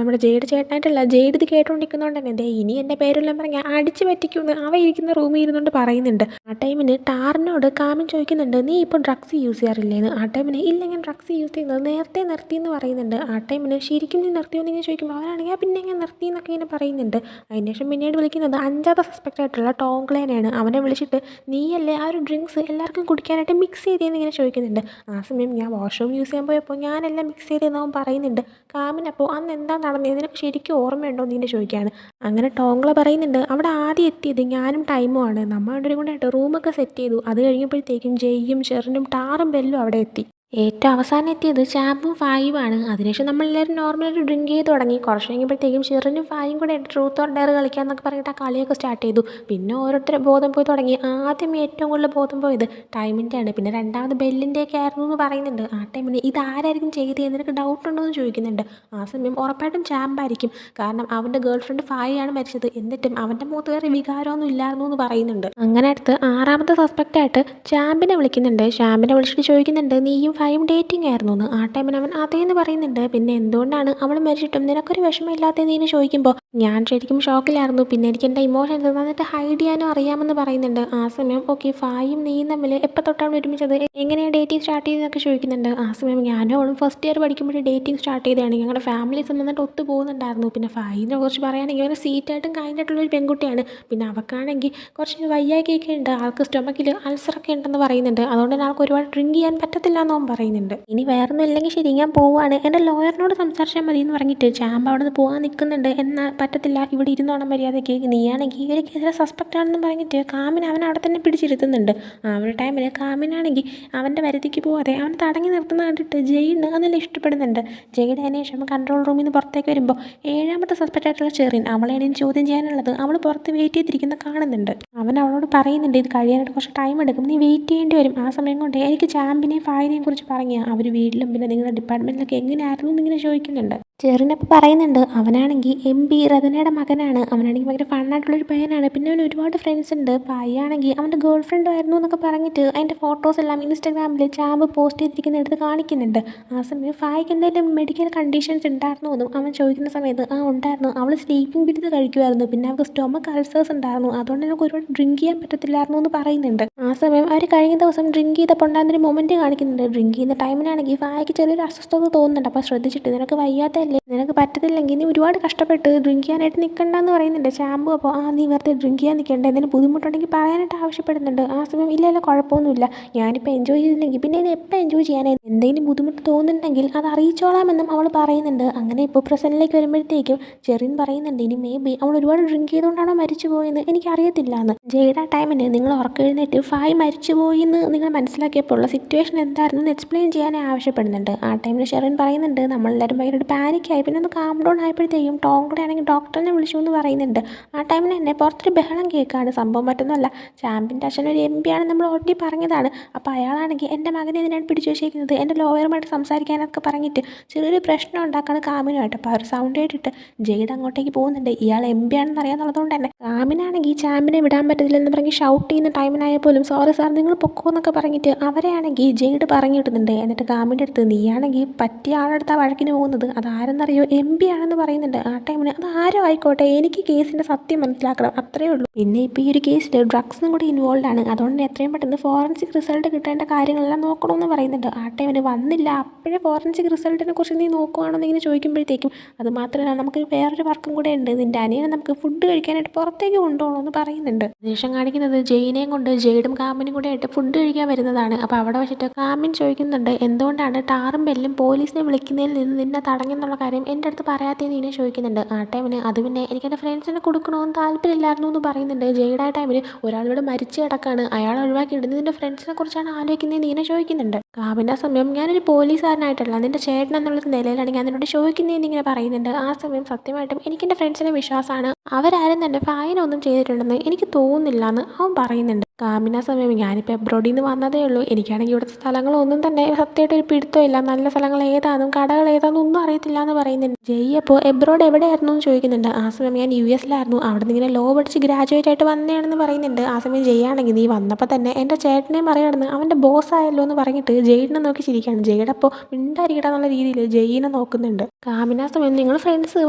നമ്മുടെ ജെയ്ഡ് ചേട്ടനായിട്ടല്ല, ജെയ്ഡ് ഇത് കേട്ടുകൊണ്ടിരിക്കുന്നതുകൊണ്ട് തന്നെ ദേ ഇനി എൻ്റെ പേരെല്ലാം പറഞ്ഞാൽ അടിച്ച് പറ്റിക്കുമെന്ന് അവ ഇരിക്കുന്ന റൂമിൽ ഇരുന്നുകൊണ്ട് പറയുന്നുണ്ട്. ആ ടൈമിന് ടാറിനോട് കാമിൻ ചോദിക്കുന്നുണ്ട്, നീ ഇപ്പോൾ ഡ്രഗ്സ് യൂസ് ചെയ്യാറില്ലേന്ന്. ആ ടൈമിന് ഇല്ല, ഞാൻ ഡ്രഗ്സ് യൂസ് ചെയ്യുന്നത് നേരത്തെ നിർത്തിയെന്ന് പറയുന്നുണ്ട്. ആ ടൈമിന് ശരിക്കും നീ നിർത്തിയോ എന്ന് ഇങ്ങനെ ചോദിക്കുമ്പോൾ അവരാണെങ്കിൽ പിന്നെ ഞാൻ നിർത്തി എന്നൊക്കെ ഇങ്ങനെ പറയുന്നുണ്ട്. അതിന് ശേഷം പിന്നീട് വിളിക്കുന്നത് 5ാമത്തെ സസ്പെക്റ്റ് ആയിട്ടുള്ള ടോങ്ക്ലേനെയാണ്. അവനെ വിളിച്ചിട്ട് നീയല്ലേ ആ ഒരു ഡ്രിങ്ക്സ് എല്ലാവർക്കും കുടിക്കാനായിട്ട് മിക്സ് ചെയ്തതെന്ന് ഇങ്ങനെ ചോദിക്കുന്നുണ്ട്. ആ സമയം ഞാൻ വാഷ്റൂം യൂസ് ചെയ്യാൻ പോയപ്പോൾ ഞാനെല്ലാം മിക്സ് ചെയ്തതെന്ന് അവൻ പറയുന്നുണ്ട്. കാമിനപ്പോൾ അന്ന് എന്താ നടന്നത്, നിനക്ക് ശരിക്കും ഓർമ്മയുണ്ടോ എന്ന് ഇങ്ങനെ ചോദിക്കുകയാണ്. അങ്ങനെ ടോങ്ക്ല പറയുന്നുണ്ട്, അവിടെ ആദ്യം എത്തിയത് ഞാനും ടൈമുമാണ്, നമ്മൾ രണ്ടുപേരും കൂടെയായിട്ട് റൂമൊക്കെ സെറ്റ് ചെയ്തു. അത് കഴിഞ്ഞപ്പോഴത്തേക്കും ജെയ്യും ഷെറിനും ടാറും ബെല്ലും അവിടെ എത്തി. ഏറ്റവും അവസാനം എത്തിയത് ചാമ്പും ഫായുമാണ്. അതിനുശേഷം നമ്മളെല്ലാവരും നോർമലായിട്ട് ഡ്രിങ്ക് ചെയ്ത് തുടങ്ങി. കുറച്ച് കഴിഞ്ഞപ്പോഴത്തേക്കും ഷെറിനും ഫായും കൂടെ ട്രൂത്ത് ഓർ ഡെയർ കളിക്കാമെന്നൊക്കെ പറഞ്ഞിട്ട് ആ കളിയൊക്കെ സ്റ്റാർട്ട് ചെയ്തു. പിന്നെ ഓരോരുത്തർ ബോധം പോയി തുടങ്ങി. ആദ്യം ഏറ്റവും കൂടുതൽ ബോധം പോയത് ടൈമിൻ്റെയാണ്, പിന്നെ രണ്ടാമത് ബെല്ലിൻ്റെയൊക്കെ ആയിരുന്നു എന്ന് പറയുന്നുണ്ട്. ആ ടൈമിന് ഇതാരായിരിക്കും ചെയ്തത് നിനക്ക് ഡൗട്ട് ഉണ്ടോ എന്ന് ചോദിക്കുന്നുണ്ട്. ആ സമയം ഉറപ്പായിട്ടും ചാമ്പായിരിക്കും, കാരണം അവൻ്റെ ഗേൾ ഫ്രണ്ട് ഫായയാണ് മരിച്ചത്, എന്നിട്ടും അവൻ്റെ മുഖത്ത് വേറെ വികാരമൊന്നും ഇല്ലായിരുന്നു എന്ന് പറയുന്നുണ്ട്. അങ്ങനെ അടുത്ത് 6ാമത്തെ സസ്പെക്റ്റായിട്ട് ചാമ്പിനെ വിളിക്കുന്നുണ്ട്. ചാമ്പിനെ വിളിച്ചിട്ട് ചോദിക്കുന്നുണ്ട്, നീയും ഫായും ഡേറ്റിംഗ് ആയിരുന്നു എന്ന്. ആ ടൈമിന് അവൻ അതേന്ന് പറയുന്നുണ്ട്. പിന്നെ എന്തുകൊണ്ടാണ് അവൾ മരിച്ചിട്ടും നിനക്കൊരു വിഷമമില്ലാത്തതെന്ന് ചോദിക്കുമ്പോൾ ഞാൻ ശരിക്കും ഷോക്കിലായിരുന്നു, പിന്നെ എനിക്ക് എൻ്റെ ഇമോഷൻസ് നന്നായിട്ട് ഹൈഡ് ചെയ്യാനും അറിയാമെന്ന് പറയുന്നുണ്ട്. ആ സമയം ഓക്കെ, ഫായും നീയും തമ്മിൽ എപ്പോൾ തൊട്ടാണ് ഒരുമിച്ചത്, എങ്ങനെയാണ് ഡേറ്റിംഗ് സ്റ്റാർട്ട് ചെയ്തതെന്നൊക്കെ ചോദിക്കുന്നുണ്ട്. ആ സമയം ഞാനും അവളും ഫസ്റ്റ് ഇയർ പഠിക്കുമ്പോഴേ ഡേറ്റിംഗ് സ്റ്റാർട്ട് ചെയ്തതാണ്, ഞങ്ങളുടെ ഫാമിലീസ് നന്നായിട്ട് ഒത്തു പോകുന്നുണ്ടായിരുന്നു. പിന്നെ ഫായിനെ കുറിച്ച് പറയുകയാണെങ്കിൽ അവന് സീറ്റായിട്ടും കൈൻഡായിട്ടുള്ളൊരു പെൺകുട്ടിയാണ്, പിന്നെ അവൾക്കാണെങ്കിൽ കുറച്ച് വയ്യായ്കയൊക്കെ ഉണ്ട്, ആൾക്ക് സ്റ്റൊമക്കിൽ അൾസറൊക്കെ ഉണ്ടെന്ന് പറയുന്നുണ്ട്. അതുകൊണ്ട് തന്നെ ആൾക്ക് ഒരുപാട് ഡ്രിങ്ക് ചെയ്യാൻ പറ്റത്തില്ല എന്ന് അവൻ പറയുന്നുണ്ട്. ഇനി വേറൊന്നും ഇല്ലെങ്കിൽ ശരി, ഞാൻ പോവുകയാണ്, എൻ്റെ ലോയറിനോട് സംസാരിച്ചാൽ മതി എന്ന് പറഞ്ഞിട്ട് ചാമ്പ് അവിടെ നിന്ന് പോകാൻ നിൽക്കുന്നുണ്ട്. എന്നാൽ പറ്റത്തില്ല, ഇവിടെ ഇരുന്നോണം മര്യാദയ്ക്ക്, നീയാണെങ്കിൽ ഈ ഒരു കേസിലെ സസ്പെക്റ്റ് ആണെന്ന് പറഞ്ഞിട്ട് കാമിൻ അവൻ അവിടെ തന്നെ പിടിച്ചിരുത്തുന്നുണ്ട്. ആ ഒരു ടൈമിൽ കാമിനാണെങ്കിൽ അവൻ്റെ വരുതിക്ക് പോകാതെ അവൻ തടങ്ങി നിർത്തുന്നത് കണ്ടിട്ട് ജെയ്ഡിന് അതെല്ലാം ഇഷ്ടപ്പെടുന്നുണ്ട്. ജെയ്ഡ് അതിന് ശേഷം കൺട്രോൾ റൂമിൽ നിന്ന് പുറത്തേക്ക് വരുമ്പോൾ 7ാമത്തെ സസ്പെക്റ്റ് ആയിട്ടുള്ള ചെറിൻ, അവളെയും ചോദ്യം ചെയ്യാനുള്ളത് അവൾ പുറത്ത് വെയിറ്റ് ചെയ്തിരിക്കുന്ന കാണുന്നുണ്ട്. അവൻ അവളോട് പറയുന്നുണ്ട്, ഇത് കഴിയാനായിട്ട് കുറച്ച് ടൈം എടുക്കും, നീ വെയിറ്റ് ചെയ്യേണ്ടി വരും. ആ സമയം കൊണ്ട് എനിക്ക് ചാമ്പിനെയും ഫായിനെയും കുറിച്ച് പറഞ്ഞു അവർ വീട്ടിലും പിന്നെ നിങ്ങളുടെ ഡിപ്പാർട്ട്മെൻറ്റിലൊക്കെ എങ്ങനെയായിരുന്നു എന്നിങ്ങനെ ചോദിക്കുന്നുണ്ട്. ചെറിനപ്പോൾ പറയുന്നുണ്ട്, അവനാണെങ്കിൽ MP രതനയുടെ മകനാണ്, അവനാണെങ്കിൽ ഭയങ്കര ഫണ്ണായിട്ടുള്ളൊരു പയ്യനാണ്, പിന്നെ അവന് ഒരുപാട് ഫ്രണ്ട്സ് ഉണ്ട്. ഫായാണെങ്കിൽ അവൻ്റെ ഗേൾ ഫ്രണ്ടും ആയിരുന്നു എന്നൊക്കെ പറഞ്ഞിട്ട് അതിൻ്റെ ഫോട്ടോസ് എല്ലാം ഇൻസ്റ്റാഗ്രാമിൽ ചാമ്പ് പോസ്റ്റ് ചെയ്തിരിക്കുന്ന എടുത്ത് കാണിക്കുന്നുണ്ട്. ആ സമയം ഫായ്ക്ക് എന്തെങ്കിലും മെഡിക്കൽ കണ്ടീഷൻസ് ഉണ്ടായിരുന്നു എന്നും അവൻ ചോദിക്കുന്ന സമയത്ത് ആ ഉണ്ടായിരുന്നു, അവൾ സ്ലീപ്പിംഗ് പിൽസ് കഴിക്കുമായിരുന്നു, പിന്നെ അവൾക്ക് സ്റ്റൊമക്ക് അൾസേഴ്സ് ഉണ്ടായിരുന്നു, അതുകൊണ്ട് എനിക്ക് ഒരുപാട് ഡ്രിങ്ക് ചെയ്യാൻ പറ്റത്തില്ലായിരുന്നു എന്ന് പറയുന്നുണ്ട്. ആ സമയം അവർ കഴിഞ്ഞ ദിവസം ഡ്രിങ്ക് ചെയ്തപ്പോൾ ഉണ്ടായിരുന്നൊരു മൊമെൻറ്റ് കാണിക്കുന്നുണ്ട്. ഡ്രിങ്ക് ചെയ്യുന്ന ടൈമിനാണെങ്കിൽ ഫായ്ക്ക് ചെറിയൊരു അസ്വസ്ഥത തോന്നുന്നുണ്ട്. അപ്പോൾ ശ്രദ്ധിച്ചിട്ട് നിനക്ക് വയ്യാത്തല്ലേ, നിനക്ക് പറ്റത്തില്ലെങ്കിൽ നീ ഒരുപാട് കഷ്ടപ്പെട്ട് ഡ്രിങ്ക് ചെയ്യാനായിട്ട് നിൽക്കണ്ടെന്ന് പറയുന്നുണ്ട് ചാമ്പു. അപ്പോൾ നീ വെറുതെ ഡ്രിങ്ക് ചെയ്യാൻ നിൽക്കേണ്ട, എന്തെങ്കിലും ബുദ്ധിമുട്ടുണ്ടെങ്കിൽ പറയാനായിട്ട് ആവശ്യപ്പെടുന്നുണ്ട്. ആ സമയം ഇല്ല കുഴപ്പമൊന്നുമില്ല, ഞാനിപ്പോൾ എൻജോയ് ചെയ്തില്ലെങ്കിൽ പിന്നെ ഇനി എപ്പോൾ എൻജോയ് ചെയ്യാനായി, എന്തെങ്കിലും ബുദ്ധിമുട്ട് തോന്നുന്നുണ്ടെങ്കിൽ അത് അറിയിച്ചോളാമെന്നും അവൾ പറയുന്നുണ്ട്. അങ്ങനെ ഇപ്പോൾ പ്രസൻറ്റിലേക്ക് വരുമ്പോഴത്തേക്കും ചെറിൻ പറയുന്നുണ്ട്, ഇനി മേ ബി അവൾ ഒരുപാട് ഡ്രിങ്ക് ചെയ്തുകൊണ്ടാണോ മരിച്ചു പോയെന്ന് എനിക്കറിയത്തില്ല എന്ന്. ജെയ്ഡ് ആ ടൈമിന് നിങ്ങൾ ഉറക്കെഴുന്നേറ്റ് ഫായ് മരിച്ചു പോയി എന്ന് നിങ്ങൾ മനസ്സിലാക്കിയപ്പോൾ ഉള്ള സിറ്റുവേഷൻ എന്തായിരുന്നു എന്ന് എക്സ്പ്ലെയിൻ ചെയ്യാനേ ആവശ്യപ്പെടുന്നുണ്ട്. ആ ടൈമിൽ ഷെറിൻ പറയുന്നുണ്ട്, നമ്മളെല്ലാവരും ഭയങ്കര പാനിക്കായി, പിന്നെ ഒന്ന് കാം ഡൗൺ ആയപ്പോഴത്തേക്കും ടോങ്ക്ടെ ആണെങ്കിൽ ഡോക്ടറിനെ വിളിച്ചു എന്ന് പറയുന്നുണ്ട്. ആ ടൈമിൽ തന്നെ പുറത്തൊരു ബഹളം കേൾക്കാണ്. സംഭവം മറ്റൊന്നുമല്ല, ചാമ്പിൻ്റെ അച്ഛൻ ഒരു MP ആണ്, നമ്മൾ ഓൾറെഡി പറഞ്ഞതാണ്. അപ്പോൾ അയാളാണെങ്കിൽ എൻ്റെ മകനെ ഇതിനാണ് പിടിച്ചു വെച്ചേക്കുന്നത്, എൻ്റെ ലോയറുമായിട്ട് സംസാരിക്കാനൊക്കെ പറഞ്ഞിട്ട് ചെറിയൊരു പ്രശ്നം ഉണ്ടാക്കാണ് കാമിനുമായിട്ട്. അപ്പോൾ അവർ സൗണ്ട് കേട്ടിട്ട് ജെയ്ഡ് അങ്ങോട്ടേക്ക് പോകുന്നുണ്ട്. ഇയാൾ MP ആണെന്ന് അറിയാന്നുള്ളതുകൊണ്ട് തന്നെ കാമിനാണെങ്കിൽ ചാമ്പിനെ വിടാൻ പറ്റത്തില്ലെന്ന് പറഞ്ഞ് ഷൗട്ട് ചെയ്യുന്ന ടൈമിനായ പോലും സോറി സാർ നിങ്ങൾ പൊക്കോ എന്നൊക്കെ പറഞ്ഞിട്ട് അവരെയാണെങ്കിൽ ജെയ്ഡ് പറഞ്ഞു കിട്ടുന്നുണ്ട്. എന്നിട്ട് കാമിൻ്റെ അടുത്ത് നീയാണെങ്കിൽ പറ്റിയ ആളെടുത്താൽ വഴക്കിന് പോകുന്നത്, അതാരെന്നറിയോ, MP ആണെന്ന് പറയുന്നുണ്ട്. ആ ടൈമിന് അത് ആരോ ആയിക്കോട്ടെ, എനിക്ക് കേസിൻ്റെ സത്യം മനസ്സിലാക്കണം, അത്രയേ ഉള്ളൂ. പിന്നെ ഇപ്പോൾ ഈ ഒരു കേസിൽ ഡ്രഗ്സും കൂടി ഇൻവോൾവ് ആണ്, അതുകൊണ്ട് എത്രയും പെട്ടെന്ന് ഫോറൻസിക് റിസൾട്ട് കിട്ടേണ്ട കാര്യങ്ങളെല്ലാം നോക്കണമെന്ന് പറയുന്നുണ്ട്. ആ ടൈമിന് വന്നില്ല, അപ്പോഴേ ഫോറൻസിക് റിസൾട്ടിനെ കുറിച്ച് നീ നോക്കുവാണോ എന്നിങ്ങനെ ചോദിക്കുമ്പോഴത്തേക്കും അത് മാത്രമല്ല, നമുക്ക് വേറൊരു വർക്കും കൂടെ ഉണ്ട്, നിൻ്റെ അനിയനെ നമുക്ക് ഫുഡ് കഴിക്കാനായിട്ട് പുറത്തേക്ക് കൊണ്ടുപോകണമെന്ന് പറയുന്നുണ്ട്. ശേഷം കാണിക്കുന്നത് ജെയിനെയും കൊണ്ട് ജെയ്ഡും കാമിനും കൂടെ ആയിട്ട് ഫുഡ് കഴിക്കാൻ വരുന്നതാണ്. അപ്പോൾ അവിടെ വെച്ചിട്ട് കാമിൻ ചോദിക്കുന്നുണ്ട്, എന്തുകൊണ്ടാണ് ടാറും ബെല്ലും പോലീസിനെ വിളിക്കുന്നതിൽ നിന്ന് നിന്നെ തടഞ്ഞെന്നുള്ള കാര്യം എൻ്റെ അടുത്ത് പറയാത്തതെന്ന് ഇതിനെ ചോദിക്കുന്നുണ്ട്. ആ ടൈമിന് അത് പിന്നെ എനിക്ക് എൻ്റെ ഫ്രണ്ട്സിനെ കൊടുക്കണമെന്ന് താല്പര്യമില്ലായിരുന്നു എന്ന് പറയുന്നുണ്ട്. ജെയ്ഡ് ആ ടൈമിന് ഒരാളിവിടെ മരിച്ചു കിടക്കാണ്, അയാൾ ഒഴിവാക്കിയിട്ട് നിൻ്റെ ഫ്രണ്ട്സിനെ കുറിച്ചാണ് ആലോചിക്കുന്നതെന്ന് ഇതിനെ ചോദിക്കുന്നുണ്ട്. കാമിൻ്റെ ആ സമയം ഞാനൊരു പോലീസുകാരനായിട്ടല്ല നിൻ്റെ ചേട്ടൻ എന്നുള്ളൊരു നിലയിലാണ് ഞാൻ നിന്നോട് ചോദിക്കുന്നതെന്ന് ഇങ്ങനെ പറയുന്നുണ്ട്. ആ സമയം സത്യമായിട്ടും എനിക്കെൻ്റെ ഫ്രണ്ട്സിനെ വിശ്വാസമാണ്, അവരാരും തന്നെ ഫൈനൊന്നും ചെയ്തിട്ടുണ്ടെന്ന് എനിക്ക് തോന്നുന്നില്ല എന്ന് അവൻ പറയുന്നുണ്ട്. കാമിൻ്റെ ആ സമയം ഞാനിപ്പോൾ എബ്രോഡിൽ നിന്ന് വന്നതേ ഉള്ളൂ, എനിക്കാണെങ്കിൽ ഇവിടുത്തെ സ്ഥലങ്ങളൊന്നും തന്നെ സത്യമായിട്ട് ഒരു പിടുത്തമില്ല, നല്ല സ്ഥലങ്ങൾ ഏതാണെന്നും കടകൾ ഏതാണെന്നും ഒന്നും അറിയത്തില്ല എന്ന് പറയുന്നുണ്ട്. ജയ് അപ്പോൾ എബ്രോഡ് എവിടെയായിരുന്നു എന്ന് ചോദിക്കുന്നുണ്ട്. ആ സമയം ഞാൻ US-ലായിരുന്നു, അവിടെ നിന്ന് ഇങ്ങനെ ലോ പഠിച്ച് ഗ്രാജുവേറ്റ് ആയിട്ട് വന്നതാണെന്ന് പറയുന്നുണ്ട്. ആ സമയം ജയ് ആണെങ്കിൽ നീ വന്നപ്പോൾ തന്നെ എൻ്റെ ചേട്ടനെയും അറിയാമെന്ന് അവൻ്റെ ബോസ് ആയല്ലോ എന്ന് പറഞ്ഞിട്ട് ജെയ്ഡിനെ നോക്കി ചിരിക്കുകയാണ്. ജെയ്ഡ് അപ്പോൾ മിണ്ടായിരിക്കട എന്നുള്ള രീതിയിൽ ജെയ്നെ നോക്കുന്നുണ്ട്. കാമിന് ആ സമയം നിങ്ങൾ ഫ്രണ്ട്സ്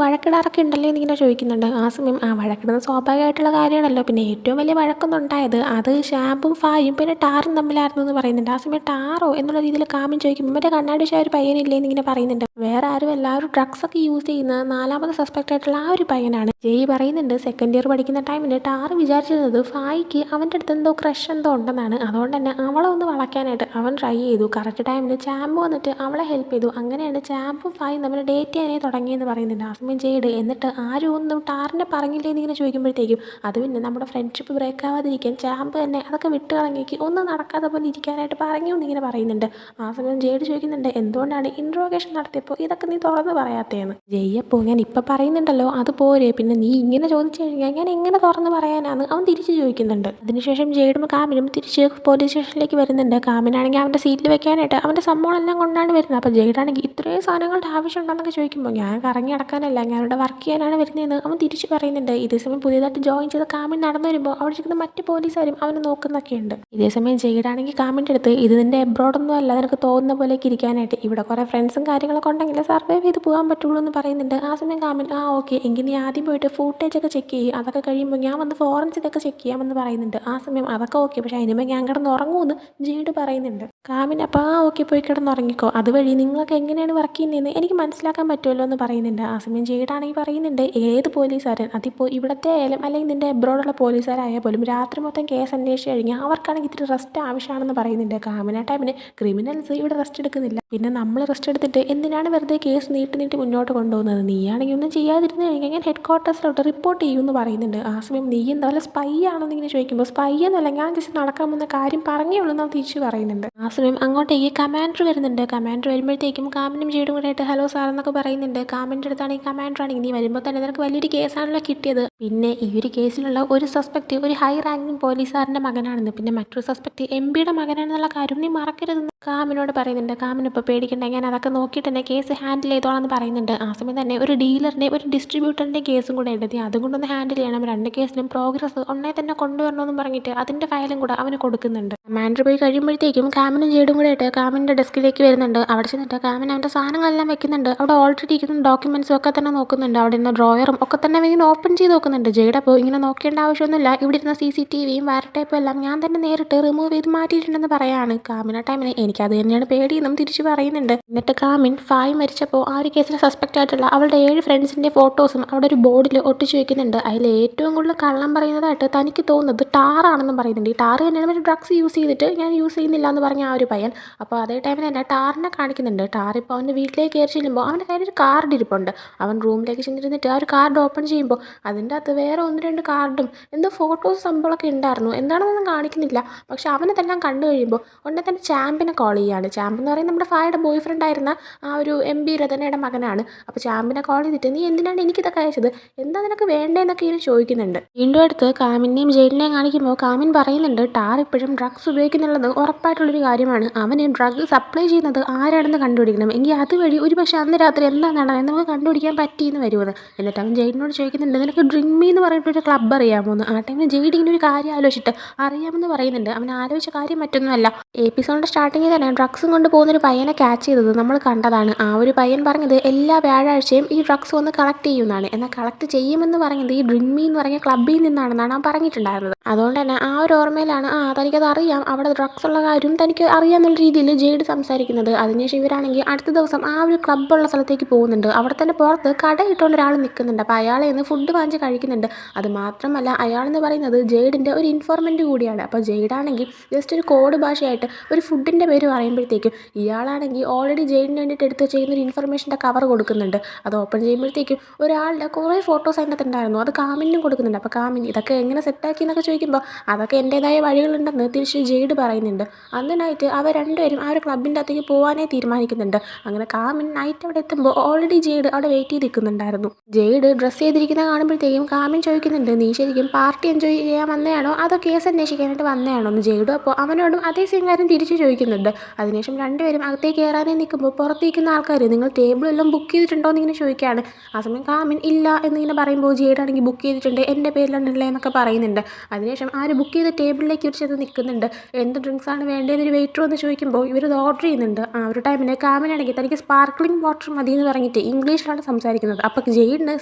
വഴക്കിടാറൊക്കെ ഉണ്ടല്ലോ എന്നിങ്ങനെ ചോദിക്കുന്നുണ്ട്. ആ സമയം ആ വഴക്കിടുന്നത് സ്വാഭാവികമായിട്ടുള്ള കാര്യമാണല്ലോ, പിന്നെ ഏറ്റവും വലിയ വഴക്കൊന്നും ഉണ്ടായത് അത് ഷാമ്പും ഫായും പിന്നെ ടാറും തമ്മിലായിരുന്നു എന്ന് പറയുന്നുണ്ട്. ആ സമയം ടാറോ എന്നുള്ള രീതിയിൽ കാമിൻ ചോദിക്കുമ്പോൾ മറ്റേ കണ്ണാടി ഷാ ഒരു പയ്യനില്ലേ എന്നിങ്ങനെ പറയുന്നുണ്ട്. വേറെ ആരും എല്ലാവരും ഡ്രഗ്സ് ഒക്കെ യൂസ് ചെയ്യുന്ന നാലാമത് സസ്പെക്ട് ആയിട്ടുള്ള ആ ഒരു പയ്യനാണ്. ജയ് പറയുന്നുണ്ട് സെക്കൻഡ് ഇയർ പഠിക്കുന്ന ടൈമിൽ ടാറ് വിചാരിച്ചിരുന്നത് ഫായിക്ക് അവൻ്റെ അടുത്ത് എന്തോ ക്രഷ് എന്തോ ഉണ്ടെന്നാണ്, അതുകൊണ്ട് തന്നെ അവളെ ഒന്ന് വളയ്ക്കാനായിട്ട് അവൻ ട്രൈ ചെയ്തു. കറക്റ്റ് ടൈമിൽ ചാമ്പു വന്നിട്ട് അവളെ ഹെൽപ്പ് ചെയ്തു. അങ്ങനെയാണ് ചാമ്പും ഫായും തമ്മിൽ ഡേറ്റ് ചെയ്യാനേ തുടങ്ങിയെന്ന് പറയുന്നുണ്ട്. ആ സമയം ജയ്ഡ് എന്നിട്ട് ആരും ഒന്നും ടാറിനെ പറഞ്ഞില്ലേ എന്നിങ്ങനെ ചോദിക്കുമ്പോഴത്തേക്കും അത് പിന്നെ നമ്മുടെ ഫ്രണ്ട്ഷിപ്പ് ബ്രേക്ക് ആവാതിരിക്കാൻ ചാമ്പ് തന്നെ അതൊക്കെ വിട്ട് കളഞ്ഞേക്ക് ഒന്നും നടക്കാതെ പോലെ ഇരിക്കാനായിട്ട് പറഞ്ഞു എന്നിങ്ങനെ പറയുന്നുണ്ട്. ആ സമയം ജയ്ഡ് ചോദിക്കുന്നുണ്ട് എന്തുകൊണ്ടാണ് ഇൻട്രോഗേഷൻ നടത്തിയപ്പോൾ ഇതൊക്കെ നീ തുറന്ന് പറയാത്തേന്ന്. ജയ്യപ്പോൾ ഞാൻ ഇപ്പം പറയുന്നുണ്ടല്ലോ അത് പോരെ, പിന്നെ നീ ഇങ്ങനെ ചോദിച്ചു കഴിഞ്ഞാൽ ഞാൻ എങ്ങനെ തുറന്ന് പറയാനാന്ന് അവൻ തിരിച്ച് ചോദിക്കുന്നുണ്ട്. അതിനുശേഷം ജയ്ഡും കാമിനും തിരിച്ച് പോലീസ് സ്റ്റേഷനിലേക്ക് വരുന്നുണ്ട്. കാമിനാണെങ്കിൽ അവൻ്റെ സീറ്റിൽ വെക്കാനായിട്ട് അവൻ്റെ സംഭവങ്ങളെല്ലാം കൊണ്ടാണ് വരുന്നത്. അപ്പോൾ ജയ്ഡാണെങ്കിൽ ഇത്രയും സാധനങ്ങളുടെ ആവശ്യമുണ്ടെന്നൊക്കെ ചോദിക്കുമ്പോൾ ഞാൻ കറങ്ങി നടക്കാനല്ല, ഞാൻ അവിടെ വർക്ക് ചെയ്യാനാണ് വരുന്നതെന്ന് അവൻ തിരിച്ച് പറയുന്നുണ്ട്. ഇതേസമയം പുതിയതായിട്ട് ജോയിൻ ചെയ്ത കാമിൻ നടന്നു വരുമ്പോൾ അവിടെ ഇരിക്കുന്ന മറ്റ് പോലീസുകാരും അവനെ നോക്കുന്നൊക്കെയുണ്ട്. ഇതേസമയം ജയ്ഡാണെങ്കിൽ കാമിൻ്റെ അടുത്ത് ഇത് നിൻ്റെ എബ്രോഡൊന്നും അല്ല നിനക്ക് തോന്നുന്ന പോലെയൊക്കെ ഇരിക്കാനായിട്ട്, ഇവിടെ കുറേ ഫ്രണ്ട്സും കാര്യങ്ങളൊക്കെ ഉണ്ടെങ്കിൽ സർവൈവ് ചെയ്ത് പോകാൻ പറ്റുള്ളൂ എന്ന് പറയുന്നുണ്ട്. ആ സമയം കാമിൻ ഓക്കെ എങ്കിൽ നീ ആദ്യം പോയിട്ട് ഫൂട്ടേജ് ഒക്കെ ചെക്ക് ചെയ്യും, അതൊക്കെ കഴിയുമ്പോൾ ഞാൻ വന്ന് ഫോറൻസിക് ഒക്കെ ചെക്ക് ചെയ്യാമെന്ന് പറയുന്നുണ്ട്. ആ സമയം അതൊക്കെ ഓക്കെ, പക്ഷേ അതിനുമ്പോൾ ഞാൻ കിടന്ന് ഉറങ്ങുമെന്ന് ജയ്ഡ് പറയുന്നുണ്ട്. കാമിൻ അപ്പോൾ ഓക്കെ പോയി കിടന്നുറങ്ങിക്കോ, അതുവഴി നിങ്ങൾക്ക് എങ്ങനെയാണ് വർക്ക് ചെയ്യുന്നതെന്ന് എനിക്ക് മനസ്സിലാക്കാൻ പറ്റുമല്ലോ എന്ന് പറയുന്നുണ്ട്. ആ സമയം ജയ്ഡാണെങ്കിൽ പറയുന്നുണ്ട് ഏത് പോലീസുകാരൻ അതിപ്പോൾ ഇവിടുത്തെ ആയാലും അല്ലെങ്കിൽ നിൻ്റെ എബ്രോഡുള്ള പോലീസുകാരായാൽ പോലും രാത്രി മൊത്തം കേസ് അന്വേഷിച്ച് കഴിഞ്ഞാൽ അവർക്കാണെങ്കിൽ ഇത്തിരി റെസ്റ്റ് ആവശ്യമാണെന്ന് പറയുന്നുണ്ട്. കാമിന ടൈമിന് ക്രിമിനൽസ് ഇവിടെ റെസ്റ്റ് എടുക്കുന്നില്ല, പിന്നെ നമ്മൾ റെസ്റ്റ് എടുത്തിട്ട് എന്തിനാണ് വെറുതെ കേസ് നീട്ടി മുന്നോട്ട് കൊണ്ടുപോകുന്നത്, നീയാണെങ്കിൽ ഒന്നും ചെയ്യാതിരുന്ന് കഴിഞ്ഞാൽ ഞാൻ ഹെഡ് ക്വാർട്ടേഴ്സിലോട്ട് റിപ്പോർട്ട് ചെയ്യുമെന്ന് പറയുന്നുണ്ട്. ആ സമയം നീ എന്താ വല്ല സ്പൈ ആണെന്ന് ഇങ്ങനെ ചോദിക്കുമ്പോൾ സ്പൈ എന്നല്ല, ഞാൻ ജസ്റ്റ് നടക്കാൻ പോകുന്ന കാര്യം പറഞ്ഞേ ഉള്ളൂ എന്ന് തിരിച്ച് പറയുന്നുണ്ട്. ആ സമയം അങ്ങോട്ടേക്ക് കമാൻഡർ വരുന്നുണ്ട്. കമാൻഡർ വരുമ്പോഴത്തേക്കും കാമിനും ജയ്ഡും കൂടെ ആയിട്ട് ഹലോ സാർ എന്നൊക്കെ പറയുന്നുണ്ട്. കാമിൻ്റെ അടുത്താണെങ്കിൽ കമാൻഡർ ആണെങ്കിൽ നീ വരുമ്പോൾ തന്നെ നിനക്ക് വലിയൊരു കേസാണല്ലോ കിട്ടിയത്, പിന്നെ ഈ ഒരു കേസിലുള്ള ഒരു സസ്പെക്ട് ഒരു ഹൈ റാങ്കിങ് പോലീസുകാരൻ്റെ മകനാണെന്ന്, പിന്നെ മറ്റൊരു സസ്പെക്ട് MPയുടെ മകനാണെന്നുള്ള കാര്യം നീ മറക്കരുതെന്ന് കാമിനോട് പറയുന്നുണ്ട്. കാമിനിപ്പോൾ പേടിക്കണ്ട, ഞാൻ അതൊക്കെ നോക്കിയിട്ട് തന്നെ കേസ് ഹാൻഡിൽ ചെയ്തോളാം എന്ന് പറയുന്നുണ്ട്. ആ സമയം തന്നെ ഒരു ഡീലറിൻ്റെ ഒരു ഡിസ്ട്രിബ്യൂട്ടറിൻ്റെ കേസും കൂടെ ഉണ്ട്, നീ അതുകൊണ്ടൊന്ന് ഹാൻഡിൽ ചെയ്യണം, രണ്ട് കേസിലും പ്രോഗ്രസ് ഒന്നേ തന്നെ കൊണ്ടുവരണമെന്ന് പറഞ്ഞിട്ട് അതിൻ്റെ ഫയലും കൂടെ അവന് കൊടുക്കുന്നുണ്ട്. കമാൻഡർ പോയി കഴിയുമ്പോഴത്തേക്കും കാമിനും ജയ്ഡും കൂടെ ആയിട്ട് കാമിൻ്റെ ഡെസ്കിലേക്ക് വരുന്നുണ്ട്. അവിടെ ചെന്നിട്ട് കാമിൻ അവൻ്റെ സാധനങ്ങളെല്ലാം വെക്കുന്നുണ്ട്. അവിടെ ഓൾറെഡി ഇരിക്കുന്ന ഡോക്യുമെൻറ്റ്സും ഒക്കെ തന്നെ നോക്കുന്നുണ്ട്, അവിടെ ഇരുന്ന ഡ്രോയറും ഒക്കെ തന്നെ ഇങ്ങനെ ഓപ്പൺ ചെയ്ത് നോക്കുന്നുണ്ട്. ജയ്ഡ് അപ്പോൾ ഇങ്ങനെ നോക്കേണ്ട ആവശ്യമൊന്നുമില്ല, ഇവിടെ ഇരുന്ന CCTVയും വയർ ടേപ്പും എല്ലാം ഞാൻ തന്നെ നേരിട്ട് റിമൂവ് ചെയ്ത് മാറ്റിയിട്ടുണ്ടെന്ന് പറയാണ്. കാമിന ടൈമിന് എനിക്കത് തന്നെയാണ് പേടിയെന്നും തിരിച്ച് പറയുന്നുണ്ട്. എന്നിട്ട് കാമിൻ ഫായ് മരിച്ചപ്പോൾ ആ ഒരു കേസിൽ സസ്പെക്റ്റ് ആയിട്ടുള്ള അവളുടെ 7 ഫ്രണ്ട്സിൻ്റെ ഫോട്ടോസും അവിടെ ഒരു ബോർഡിൽ ഒട്ടിച്ച് വയ്ക്കുന്നുണ്ട്. അതിൽ ഏറ്റവും കൂടുതൽ കള്ളം പറയുന്നതായിട്ട് തനിക്ക് തോന്നുന്നത് ടാറാണെന്നും പറയുന്നുണ്ട്. ഈ ടാറ് തന്നെയാണ് ഒരു ഡ്രഗ്സ് യൂസ് ചെയ്തിട്ട് ഞാൻ യൂസ് ചെയ്യുന്നില്ല എന്ന് പറഞ്ഞ ആ ഒരു പയ്യൻ. അപ്പോൾ അതേ ടൈമിൽ തന്നെ ടാറിനെ കാണിക്കുന്നുണ്ട്. ടാർ ഇപ്പോൾ അവൻ്റെ വീട്ടിലേക്ക് കയറി ചെല്ലുമ്പോൾ അവൻ്റെ കയ്യിലൊരു കാർഡ് ഇരിപ്പുണ്ട്. അവൻ റൂമിലേക്ക് ചെന്നിരുന്നിട്ട് ആ ഒരു കാർഡ് ഓപ്പൺ ചെയ്യുമ്പോൾ അതിൻ്റെ അകത്ത് വേറെ 1-2 കാർഡും എന്തോ ഫോട്ടോസ് സംഭവമൊക്കെ ഉണ്ടായിരുന്നു, എന്താണെന്നൊന്നും കാണിക്കുന്നില്ല. പക്ഷെ അവനതെല്ലാം കണ്ടു കഴിയുമ്പോൾ ഉടനെ തന്നെ ചാമ്പിനെ കോൾ ചെയ്യുകയാണ്. ചാമ്പ് എന്ന് പറയുന്നത് നമ്മുടെ ഫായുടെ ബോയ് ഫ്രണ്ട് ആയിരുന്ന ആ ഒരു MP രതനയുടെ മകനാണ്. അപ്പോൾ ചാമ്പിനെ കോൾ ചെയ്തിട്ട് നീ എന്തിനാണ് എനിക്കിതൊക്കെ അയച്ചത്, എന്താ നിനക്ക് വേണ്ടതെന്നൊക്കെ ഇങ്ങനെ ചോദിക്കുന്നുണ്ട്. വീണ്ടും അടുത്ത് കാമിനെയും ജയിലിനെയും കാണിക്കുമ്പോൾ കാമിൻ പറയുന്നുണ്ട് ടാർ ഇപ്പോഴും ഡ്രഗ്സ് ഉപയോഗിക്കുന്നുള്ളത് ഉറപ്പായിട്ടുള്ളൊരു കാര്യമാണ്, അവന് ഡ്രഗ് സപ്ലൈ ചെയ്യുന്നത് ആരാണെന്ന് കണ്ടുപിടിക്കണം, എങ്കിൽ അതുവഴി ഒരു പക്ഷേ അന്ന് രാത്രി എന്താ നടന്നത് നമുക്ക് കണ്ടുപിടിക്കാൻ പറ്റിയെന്ന് വരുമെന്ന്. എന്നിട്ട് അവൻ ജയ്ഡിനോട് ചോദിക്കുന്നുണ്ട് നിനക്ക് ഡ്രിങ്ക് മീ എന്ന് പറഞ്ഞിട്ടൊരു ക്ലബ്ബ് അറിയാമോന്ന്. ആ ടൈമിൽ ജയ്ഡ് ഇങ്ങനെ ഒരു കാര്യം ആലോചിച്ചിട്ട് അറിയാമെന്ന് പറയുന്നുണ്ട്. അവൻ ആലോചിച്ച കാര്യം മറ്റൊന്നുമല്ല, എപ്പിസോഡിൻ്റെ സ്റ്റാർട്ടിങ്ങിൽ തന്നെ ഡ്രഗ്സും കൊണ്ട് പോകുന്നൊരു പയ്യനെ ക്യാച്ച് ചെയ്തത് നമ്മൾ കണ്ടതാണ്. ആ ഒരു പയ്യൻ പറഞ്ഞത് എല്ലാ വ്യാഴാഴ്ചയും ഈ ഡ്രഗ്സ് വന്ന് കളക്ട് ചെയ്യുന്നതാണ്, എന്നാൽ കളക്ട് ചെയ്യുമെന്ന് പറഞ്ഞത് ഈ ഡ്രിങ്ക് മീ എന്ന് പറഞ്ഞ ക്ലബ്ബിൽ നിന്നാണെന്നാണ് അവൻ പറഞ്ഞിട്ടുണ്ടായിരുന്നത്. അതുകൊണ്ട് തന്നെ ആ ഒരു ഓർമ്മയിലാണ് തനിക്കത് അറിയാം, അവിടെ ഡ്രഗ്സ് ഉള്ള കാര്യം തനിക്ക് അറിയാമെന്നുള്ള രീതിയിൽ ജയ്ഡ് സംസാരിക്കുന്നത്. അതിനുശേഷം ഇവരാണെങ്കിൽ അടുത്ത ദിവസം ആ ഒരു ക്ലബ്ബുള്ള സ്ഥലത്തേക്ക് പോകുന്നുണ്ട്. അവിടെ തന്നെ പുറത്ത് കടയിട്ടുകൊണ്ട് ഒരാൾ നിൽക്കുന്നുണ്ട്. അപ്പോൾ അയാളെ നിന്ന് ഫുഡ് വാങ്ങിച്ച് കഴിക്കുന്നുണ്ട്. അത് മാത്രമല്ല അയാളെന്ന് പറയുന്നത് ജയ്ഡിൻ്റെ ഒരു ഇൻഫോർമൻറ്റ് കൂടിയാണ്. അപ്പോൾ ജയ്ഡാണെങ്കിൽ ജസ്റ്റ് ഒരു കോഡ് ഭാഷയായിട്ട് ഒരു ഫുഡിൻ്റെ പേര് പറയുമ്പോഴത്തേക്കും ഇയാളാണെങ്കിൽ ഓൾറെഡി ജയ്ഡിന് വേണ്ടിയിട്ട് എടുത്ത് ചെയ്യുന്നൊരു ഇൻഫർമേഷൻ്റെ കവർ കൊടുക്കുന്നുണ്ട്. അത് ഓപ്പൺ ചെയ്യുമ്പോഴത്തേക്കും ഒരാളുടെ കുറേ ഫോട്ടോസ് അതിൻ്റെ അകത്തുണ്ടായിരുന്നു, അത് കാമിനും കൊടുക്കുന്നുണ്ട്. അപ്പോൾ കാമിൻ ഇതൊക്കെ എങ്ങനെ സെറ്റാക്കി എന്നൊക്കെ ചോദിക്കുമ്പോൾ അതൊക്കെ എൻ്റേതായ വഴികളുണ്ടെന്ന് തിരിച്ച് ജെയ്ഡ് പറയുന്നുണ്ട്. അന്ന് നൈറ്റ് അവർ രണ്ടുപേരും ആ ഒരു ക്ലബിൻ്റെ അകത്തേക്ക് പോകാനേ തീരുമാനിക്കുന്നുണ്ട്. അങ്ങനെ കാമിൻ നൈറ്റ് അവിടെ എത്തുമ്പോൾ ഓൾറെഡി ജെയ്ഡ് അവിടെ വെയിറ്റ് ചെയ്ത് നിൽക്കുന്നുണ്ടായിരുന്നു. ജെയ്ഡ് ഡ്രസ്സ് ചെയ്തിരിക്കുന്ന കാണുമ്പോഴത്തേക്കും കാമിൻ ചോദിക്കുന്നുണ്ട്, നീ ശരിക്കും പാർട്ടി എൻജോയ് ചെയ്യാൻ വന്നതാണോ അതോ കേസ് അന്വേഷിക്കാനായിട്ട് വന്നതാണോ എന്ന്. ജെയ്ഡും അപ്പോൾ അവനോടും അതേ സെയിം കാര്യം തിരിച്ചു ചോദിക്കുന്നുണ്ട്. അതിനുശേഷം രണ്ടുപേരും അകത്തേക്ക് കയറാനേ നിൽക്കുമ്പോൾ പുറത്തേക്കുന്ന ആൾക്കാർ നിങ്ങൾ ടേബിളെല്ലാം ബുക്ക് ചെയ്തിട്ടുണ്ടോ എന്നിങ്ങനെ ചോദിക്കുകയാണ്. ആ സമയം കാമിൻ ഇല്ല എന്നിങ്ങനെ പറയുമ്പോൾ ജെയ്ഡാണെങ്കിൽ ബുക്ക് ചെയ്തിട്ടുണ്ട്, എൻ്റെ പേരിലാണല്ലേ എന്നൊക്കെ പറയുന്നുണ്ട്. അതിനുശേഷം ആര് ബുക്ക് ചെയ്ത ടേബിളിലേക്ക് ഒരു ചെന്ന് നിൽക്കുന്നുണ്ട്. എന്ത് ഡ്രിങ്ക്സാണ് വേണ്ടതെന്നൊരു വെയിറ്റർ എന്ന് ചോദിക്കുമ്പോൾ ഇവരത് ഓർഡർ ചെയ്യുന്നുണ്ട്. ആ ഒരു ടൈമിന് കാമിനാണെങ്കിൽ തനിക്ക് സ്പാർക്ക്ലിംഗ് വാട്ടർ മതി എന്ന് പറഞ്ഞിട്ട് ഇംഗ്ലീഷിലാണ് സംസാരിക്കുന്നത്. അപ്പോൾ ജെയ്ഡിന്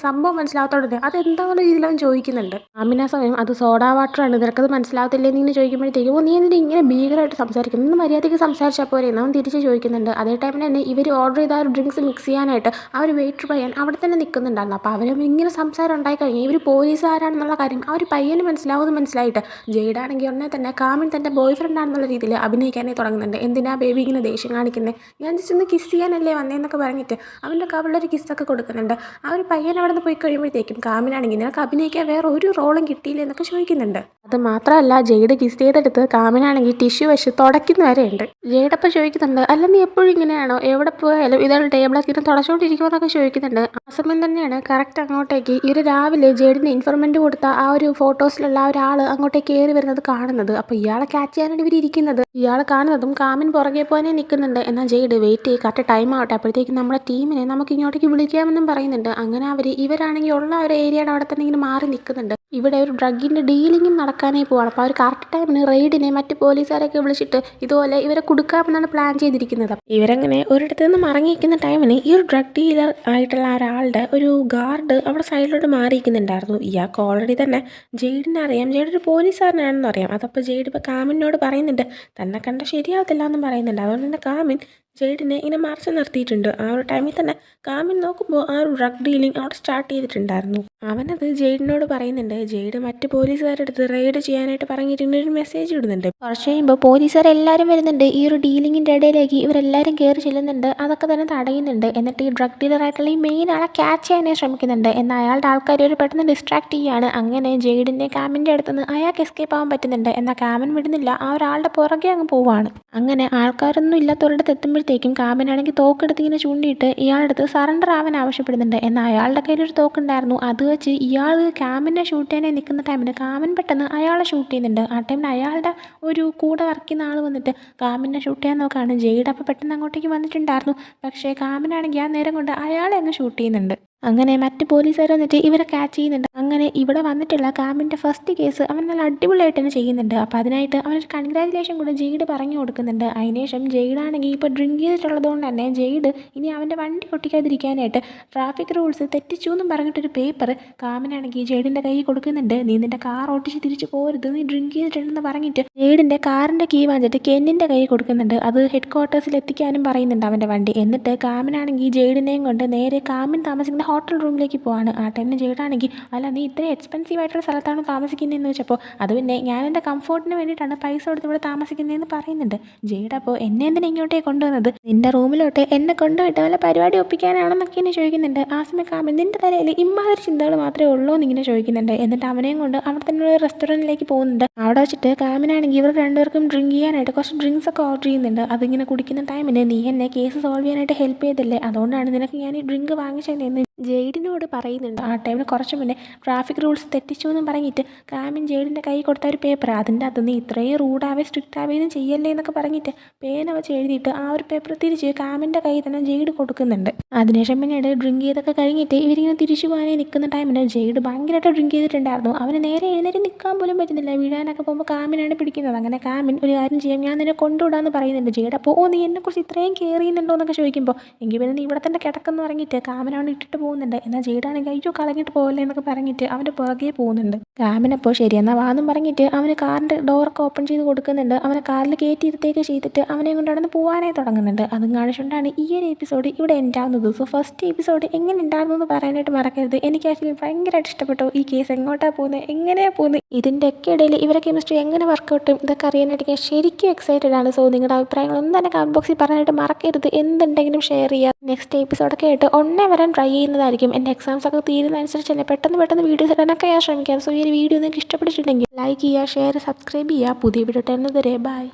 സംഭവം മനസ്സിലാവാത്തോടെ അതെന്താണെന്ന രീതിയിൽ അവൻ ചോദിക്കുന്നുണ്ട്. കാമിൻ ആ സമയം അത് സോഡാ വാട്ടറാണ്, നിനക്കത് മനസ്സിലാവത്തില്ലേ എന്നിങ്ങനെ ചോദിക്കുമ്പോഴത്തേക്കും നീ എന്തിനാ ഇങ്ങനെ ഭീകരമായിട്ട് സംസാരിക്കുന്നു, ഇന്ന് മര്യാദയ്ക്ക് സംസാരിച്ചാൽ പോരെ എന്ന് അവൻ തിരിച്ച് ചോദിക്കുന്നുണ്ട്. അതേ ടൈമിൽ തന്നെ ഇവർ ഓർഡർ ചെയ്ത ആ ഒരു ഡ്രിങ്ക്സ് മിക്സ് ചെയ്യാനായിട്ട് ആ ഒരു വെയിറ്റർ പയ്യൻ അവിടെ തന്നെ നിൽക്കുന്നുണ്ടായിരുന്നു. അപ്പോൾ അവരും ഇങ്ങനെ സംസാരം ഉണ്ടായി കഴിഞ്ഞാൽ ഇവർ പോലീസുകാരാണെന്നുള്ള കാര്യം ആ ഒരു പയ്യന് മനസ്സിലാവുമെന്ന് മനസ്സിലായിട്ട് ജെയ്ഡാണെങ്കിൽ ഉടനെ തന്നെ കാമിൻ തൻ്റെ ബോയ് ഫ്രണ്ട് ആണെന്നുള്ള രീതിയിൽ അഭിനയിക്കാനേ തുടങ്ങുന്നുണ്ട്. എന്തിനാ ബേബി ഇങ്ങനെ ദേഷ്യം കാണിക്കുന്നത്, ഞാൻ ജസ്റ്റ് ഒന്ന് കിസ് ചെയ്യാനല്ലേ വന്നേന്നൊക്കെ പറഞ്ഞിട്ട് അവൻ്റെ കവിളൊരു കിസ്സൊക്കെ കൊടുക്കുന്നുണ്ട്. ആ ഒരു പയ്യൻ അവിടെ നിന്ന് പോയി കഴിയുമ്പോഴത്തേക്കും കാമിനാണെങ്കിൽ നിനക്ക് അഭിനയിക്കാൻ വേറെ ഒരു റോളും കിട്ടിയില്ല എന്നൊക്കെ ചോദിക്കുന്നുണ്ട്. അത് മാത്രമല്ല ജെയ്ഡ് കിസ് ചെയ്തെടുത്ത് കാമിനാണെങ്കിൽ ടിഷ്യൂ വെച്ച് തുടയ്ക്കുന്ന വരെയുണ്ട്. ജെയ്ഡപ്പം ചോദിക്കുന്നുണ്ട്, അല്ല നീ എപ്പോഴും ഇങ്ങനെയാണോ, എവിടെ പോയാലും ഇതാണ് ടേബിളൊക്കെ ഇരുന്ന് തുടച്ചുകൊണ്ടിരിക്കുമോ എന്നൊക്കെ ചോദിക്കുന്നുണ്ട്. ആ സമയം തന്നെയാണ് കറക്റ്റ് അങ്ങോട്ടേക്ക് ഇവർ രാവിലെ ജെയ്ഡിന് ഇൻഫർമെൻറ്റ് കൊടുത്ത ആ ഒരു ഫോട്ടോസിലുള്ള ആ ഒരാൾ അങ്ങോട്ടേക്ക് കയറി വരുന്നത് കാണുന്നത്. അപ്പോൾ ഇയാളെ ക്യാച്ച് ചെയ്യാനാണ് ഇവർ ഇരിക്കുന്നത്. ഇയാൾ കാണുന്നതും കാമിൻ പുറകെ പോകാനേ നിൽക്കുന്നുണ്ട്. എന്നാൽ ജെയ്ഡ് വെയിറ്റ് ചെയ്ത് കറക്റ്റ് ടൈം ആവട്ടെ, അപ്പോഴത്തേക്കും നമ്മുടെ ടീമിനെ നമുക്ക് ഇങ്ങോട്ടേക്ക് വിളിക്കാമെന്നും പറയുന്നുണ്ട്. അങ്ങനെ ഇവരാണെങ്കിൽ ഉള്ള ഒരു ഏരിയയുടെ അവിടെ തന്നെ ഇങ്ങനെ മാറി നിൽക്കുന്നുണ്ട്. ഇവിടെ ഒരു ഡ്രഗിൻ്റെ ഡീലിങ്ങും നടക്കാനേ പോവാണ്. അപ്പോൾ ആ ഒരു കറക്റ്റ് ടൈമിന് റെയ്ഡിനെ മറ്റ് പോലീസുകാരൊക്കെ വിളിച്ചിട്ട് ഇതുപോലെ ഇവരെ കൊടുക്കാമെന്നാണ് പ്ലാൻ ചെയ്തിരിക്കുന്നത്. ഇവരങ്ങനെ ഒരിടത്ത് നിന്ന് മറങ്ങിയിരിക്കുന്ന ടൈമിന് ഈ ഒരു ഡ്രഗ് ഡീലർ ആയിട്ടുള്ള ഒരാളുടെ ഒരു ഗാർഡ് അവിടെ സൈഡിലോട്ട് മാറിയിരിക്കുന്നുണ്ടായിരുന്നു. ഇയാൾക്ക് ഓൾറെഡി തന്നെ ജെയ്ഡിനെ അറിയാം, ജെയ്ഡ് ഒരു പോലീസുകാരനാണെന്ന് അറിയാം. അതപ്പോൾ ജെയ്ഡ് ഇപ്പോൾ കാമിനോട് പറയുന്നുണ്ട് തന്നെ കണ്ട ശരിയാവത്തില്ല എന്നും പറയുന്നുണ്ട്. അതുകൊണ്ട് തന്നെ കാമിൻ ജെയ്ഡിനെ ഇങ്ങനെ മറച്ച് നിർത്തിയിട്ടുണ്ട്. ആ ഒരു ടൈമിൽ തന്നെ കാമിൻ നോക്കുമ്പോൾ ആ ഒരു ഡ്രഗ് ഡീലിംഗ് അവിടെ സ്റ്റാർട്ട് ചെയ്തിട്ടുണ്ടായിരുന്നു. അവനത് ജെയ്ഡിനോട് പറയുന്നുണ്ട്. ജെയ്ഡ് മറ്റ് പോലീസുകാരെടുത്ത് റെയ്ഡ് ചെയ്യാനായിട്ട് പറഞ്ഞിട്ടുണ്ട്, ഒരു മെസ്സേജ് ഇടുന്നുണ്ട്. കുറച്ച് കഴിയുമ്പോൾ പോലീസുകാരെല്ലാവരും വരുന്നുണ്ട്. ഈ ഒരു ഡീലിങ്ങിൻ്റെ ഇടയിലേക്ക് ഇവരെല്ലാവരും കയറി ചെല്ലുന്നുണ്ട്. അതൊക്കെ തന്നെ തടയുന്നുണ്ട്. എന്നിട്ട് ഈ ഡ്രഗ് ഡീലറായിട്ടുള്ള ഈ മെയിൻ ആളെ ക്യാച്ച് ചെയ്യാനായി ശ്രമിക്കുന്നുണ്ട്. എന്നാൽ അയാളുടെ ആൾക്കാർ ഒരു പെട്ടെന്ന് ഡിസ്ട്രാക്ട് ചെയ്യുകയാണ്. അങ്ങനെ ജെയ്ഡിൻ്റെ കാമിൻ്റെ അടുത്തുനിന്ന് അയാൾക്ക് എസ്കേപ്പ് ആവാൻ പറ്റുന്നുണ്ട്. എന്നാൽ കാമിൻ വിടുന്നില്ല, ആ ഒരാളുടെ പുറകെ അങ്ങ് പോവുകയാണ്. അങ്ങനെ ആൾക്കാരൊന്നും ഇല്ലാത്തവരുടെ എത്തുമ്പോഴത്തേക്കും കാമിനാണെങ്കിൽ തോക്കെടുത്ത് ഇങ്ങനെ ചൂണ്ടിയിട്ട് ഇയാളുടെ അടുത്ത് സറണ്ടർ ആവാൻ ആവശ്യപ്പെടുന്നുണ്ട്. എന്നാൽ അയാളുടെ കയ്യിലൊരു തോക്കുണ്ടായിരുന്നു. അത് വെച്ച് ഇയാൾ കാമിനെ ഷൂട്ട് ചെയ്യാനായി നിൽക്കുന്ന ടൈമിന് കാമിൻ പെട്ടെന്ന് അയാളെ ഷൂട്ട് ചെയ്യുന്നുണ്ട്. ആ ടൈമിൽ അയാളുടെ ഒരു കൂടെ വർക്ക് ചെയ്യുന്ന ആൾ വന്നിട്ട് കാമിനെ ഷൂട്ട് ചെയ്യാൻ നോക്കുകയാണ്. ജെയ്ഡ് അപ്പോൾ പെട്ടെന്ന് അങ്ങോട്ടേക്ക് വന്നിട്ടുണ്ടായിരുന്നു. പക്ഷേ കാമിനാണെങ്കിൽ ആ നേരം കൊണ്ട് അയാളെ അങ്ങ് ഷൂട്ട് ചെയ്യുന്നുണ്ട്. അങ്ങനെ മറ്റ് പോലീസുകാർ വന്നിട്ട് ഇവരെ ക്യാച്ച് ചെയ്യുന്നുണ്ട്. അങ്ങനെ ഇവിടെ വന്നിട്ടുള്ള കാമിൻ്റെ ഫസ്റ്റ് കേസ് അവൻ നല്ല അടിപൊളിയായിട്ട് തന്നെ ചെയ്യുന്നുണ്ട്. അപ്പോൾ അതിനായിട്ട് അവനൊരു കൺഗ്രാജുലേഷൻ കൂടെ ജെയ്ഡ് പറഞ്ഞു കൊടുക്കുന്നുണ്ട്. അതിനുശേഷം ജെയ്ഡാണെങ്കിൽ ഇപ്പോൾ ഡ്രിങ്ക് ചെയ്തിട്ടുള്ളത് കൊണ്ട് തന്നെ ജെയ്ഡ് ഇനി അവൻ്റെ വണ്ടി ഒട്ടിക്കാതിരിക്കാനായിട്ട് ട്രാഫിക് റൂൾസ് തെറ്റിച്ചു എന്നും പറഞ്ഞിട്ടൊരു പേപ്പർ കാമിനാണെങ്കിൽ ജെയ്ഡിൻ്റെ കയ്യിൽ കൊടുക്കുന്നുണ്ട്. നീ നിൻ്റെ കാർ ഓട്ടിച്ച് തിരിച്ചു പോരുത്, നീ ഡ്രിങ്ക് ചെയ്തിട്ടുണ്ടെന്ന് പറഞ്ഞിട്ട് ജെയ്ഡിൻ്റെ കാറിൻ്റെ കീ വാങ്ങിച്ചിട്ട് കെന്നിൻ്റെ കയ്യിൽ കൊടുക്കുന്നുണ്ട്. അത് ഹെഡ് ക്വാർട്ടേഴ്സിൽ എത്തിക്കാനും പറയുന്നുണ്ട് അവൻ്റെ വണ്ടി. എന്നിട്ട് കാമിനാണെങ്കിൽ ജെയ്ഡിനെയും കൊണ്ട് നേരെ കാമിൻ താമസിക്കുന്ന ഹോട്ടൽ റൂമിലേക്ക് പോവാണ്. ആ ടൈമിന് ജെയ്ഡാണെങ്കിൽ അല്ല നീ ഇത്രയും എക്സ്പെൻസീവ് ആയിട്ടുള്ള സ്ഥലത്താണ് താമസിക്കുന്നതെന്ന് വെച്ചപ്പോൾ അത് പിന്നെ ഞാൻ എൻ്റെ കംഫോർട്ടിന് വേണ്ടിയിട്ടാണ് പൈസ കൊടുത്ത് ഇവിടെ താമസിക്കുന്നതെന്ന് പറയുന്നുണ്ട്. ജെയ്ഡ് അപ്പോൾ എന്നെ എന്തിനാ ഇങ്ങോട്ടേക്ക് കൊണ്ടുവന്നത്, നിൻ്റെ റൂമിലോട്ട് എന്നെ കൊണ്ടുപോയിട്ട് വല്ല പരിപാടി ഒപ്പിക്കാനാണെന്നൊക്കെ ഇങ്ങനെ ചോദിക്കുന്നുണ്ട്. ആ സമയം കാമിൻ നിൻ്റെ തലയിൽ ഇമ്മാതിരി ചിന്തകൾ മാത്രമേ ഉള്ളൂ എന്നിങ്ങനെ ചോദിക്കുന്നുണ്ട്. എന്നിട്ട് അവനെയും കൊണ്ട് അവിടെ തന്നെ ഒരു റെസ്റ്റോറൻറ്റിലേക്ക് പോകുന്നുണ്ട്. അവിടെ വെച്ചിട്ട് കാമിനാണെങ്കിൽ ഇവർ രണ്ടുപേർക്കും ഡ്രിങ്ക് ചെയ്യാനായിട്ട് കുറച്ച് ഡ്രിങ്ക്സ് ഒക്കെ ഓർഡർ ചെയ്യുന്നുണ്ട്. അതിങ്ങനെ കുടിക്കുന്ന ടൈമിന് നീ എന്നെ കേസ് സോൾവ് ചെയ്യാനായിട്ട് ഹെൽപ്പ് ചെയ്തില്ലേ, അതുകൊണ്ടാണ് നിനക്ക് ഞാൻ ഈ ഡ്രിങ്ക് വാങ്ങിച്ചതെന്ന് ജെയ്ഡിനോട് പറയുന്നുണ്ട്. ആ ടൈമിൽ കുറച്ച് മുന്നേ ട്രാഫിക് റൂൾസ് തെറ്റിച്ചു എന്നും പറഞ്ഞിട്ട് കാമിൻ ജെയ്ഡിൻ്റെ കൈ കൊടുത്ത ഒരു പേപ്പർ അതിൻ്റെ അകത്ത് നീ ഇത്രയും റൂഡാവേ സ്ട്രിക്റ്റ് ആവേന്നും ചെയ്യല്ലേ എന്നൊക്കെ പറഞ്ഞിട്ട് പേന വെച്ച് എഴുതിയിട്ട് ആ ഒരു പേപ്പർ തിരിച്ച് കാമിൻ്റെ കൈ തന്നെ ജെയ്ഡ് കൊടുക്കുന്നുണ്ട്. അതിനുശേഷം പിന്നീട് ഡ്രിങ്ക് ചെയ്തൊക്കെ കഴിഞ്ഞിട്ട് ഇവരിങ്ങനെ തിരിച്ചു പോകാനായി നിൽക്കുന്ന ടൈമിന് ജെയ്ഡ് ഭയങ്കരമായിട്ട് ഡ്രിങ്ക് ചെയ്തിട്ടുണ്ടായിരുന്നു. അവന് നേരെ എഴുന്നേറ്റ് നിൽക്കാൻ പോലും പറ്റുന്നില്ല. വീഴാനൊക്കെ പോകുമ്പോൾ കാമിനാണ് പിടിക്കുന്നത്. അങ്ങനെ കാമിൻ ഒരു കാര്യം ചെയ്യാം, ഞാൻ നിന്നെ കൊണ്ടുവിടാമെന്ന് പറയുന്നുണ്ട്. ജെയ്ഡ് അപ്പോൾ നീ എന്നെക്കുറിച്ച് ഇത്രയും കെയർ ചെയ്യുന്നുണ്ടോ എന്നൊക്കെ ചോദിക്കുമ്പോൾ എങ്കിൽ പിന്നെ നീ ഇവിടെ തന്നെ കിടക്കെന്ന് പറഞ്ഞിട്ട് കാമിനവിടെ ഇട്ടിട്ട് പോകുന്നുണ്ട്. എന്നാൽ ജെയ്ഡാണെങ്കിൽ അയ്യോ കളഞ്ഞിട്ട് പോകല്ലേ എന്നൊക്കെ പറഞ്ഞിട്ട് അവൻ്റെ പുറകെ പോകുന്നുണ്ട്. കാമിനപ്പോൾ ശരി എന്നാൽ വാന്നും പറഞ്ഞിട്ട് അവന് കാറിൻ്റെ ഡോറൊക്കെ ഓപ്പൺ ചെയ്ത് കൊടുക്കുന്നുണ്ട്. അവനെ കാറിൽ കയറ്റിയിരുത്തേക്ക് ചെയ്തിട്ട് അവനെ കൊണ്ട് നടന്ന് പോകാനായി തുടങ്ങുന്നുണ്ട്. അതും കാണിച്ചുകൊണ്ടാണ് ഈ ഒരു എപ്പിസോഡ് ഇവിടെ എൻഡ് ആവുന്നത്. സോ ഫസ്റ്റ് എപ്പിസോഡ് എങ്ങനെ ഉണ്ടായിരുന്നു എന്ന് പറയാനായിട്ട് മറക്കരുത്. എനിക്ക് ആക്ച്വലി ഭയങ്കരമായിട്ട് ഇഷ്ടപ്പെട്ടു. ഈ കേസ് എങ്ങോട്ടാണ് പോകുന്നത്, എങ്ങനെയാണ് പോകുന്നത്, ഇതിൻ്റെ ഒക്കെ ഇടയിൽ ഇവരെ കെമിസ്ട്രി എങ്ങനെ വർക്കൗട്ടും ഇതൊക്കെ അറിയാനായിട്ട് ഞാൻ ശരിക്കും എക്സൈറ്റഡ് ആണ്. സോ നിങ്ങളുടെ അഭിപ്രായങ്ങളൊന്നും തന്നെ കമൻറ്റ് ബോക്സിൽ പറയാനായിട്ട് മറക്കരുത്. എന്തുണ്ടെങ്കിലും ഷെയർ ചെയ്യുക. നെക്സ്റ്റ് എപ്പിസോഡൊക്കെ ആയിട്ട് ഒന്നേ വരാൻ ട്രൈ ചെയ്യുന്ന ചെയ്യുന്നതായിരിക്കും. എൻ്റെ എക്സാംസൊക്കെ തീരുന്നതനുസരിച്ച് തന്നെ പെട്ടെന്ന് വീഡിയോസ് ഇടാനൊക്കെ ഞാൻ ശ്രമിക്കാം. സോ ഈ ഒരു വീഡിയോ നിങ്ങൾക്ക് ഇഷ്ടപ്പെട്ടിട്ടുണ്ടെങ്കിൽ ലൈക്ക് ചെയ്യുക, ഷെയർ, സബ്സ്ക്രൈബ് ചെയ്യുക. പുതിയ വീഡിയോ ഇടുന്നതുവരെ ബൈ.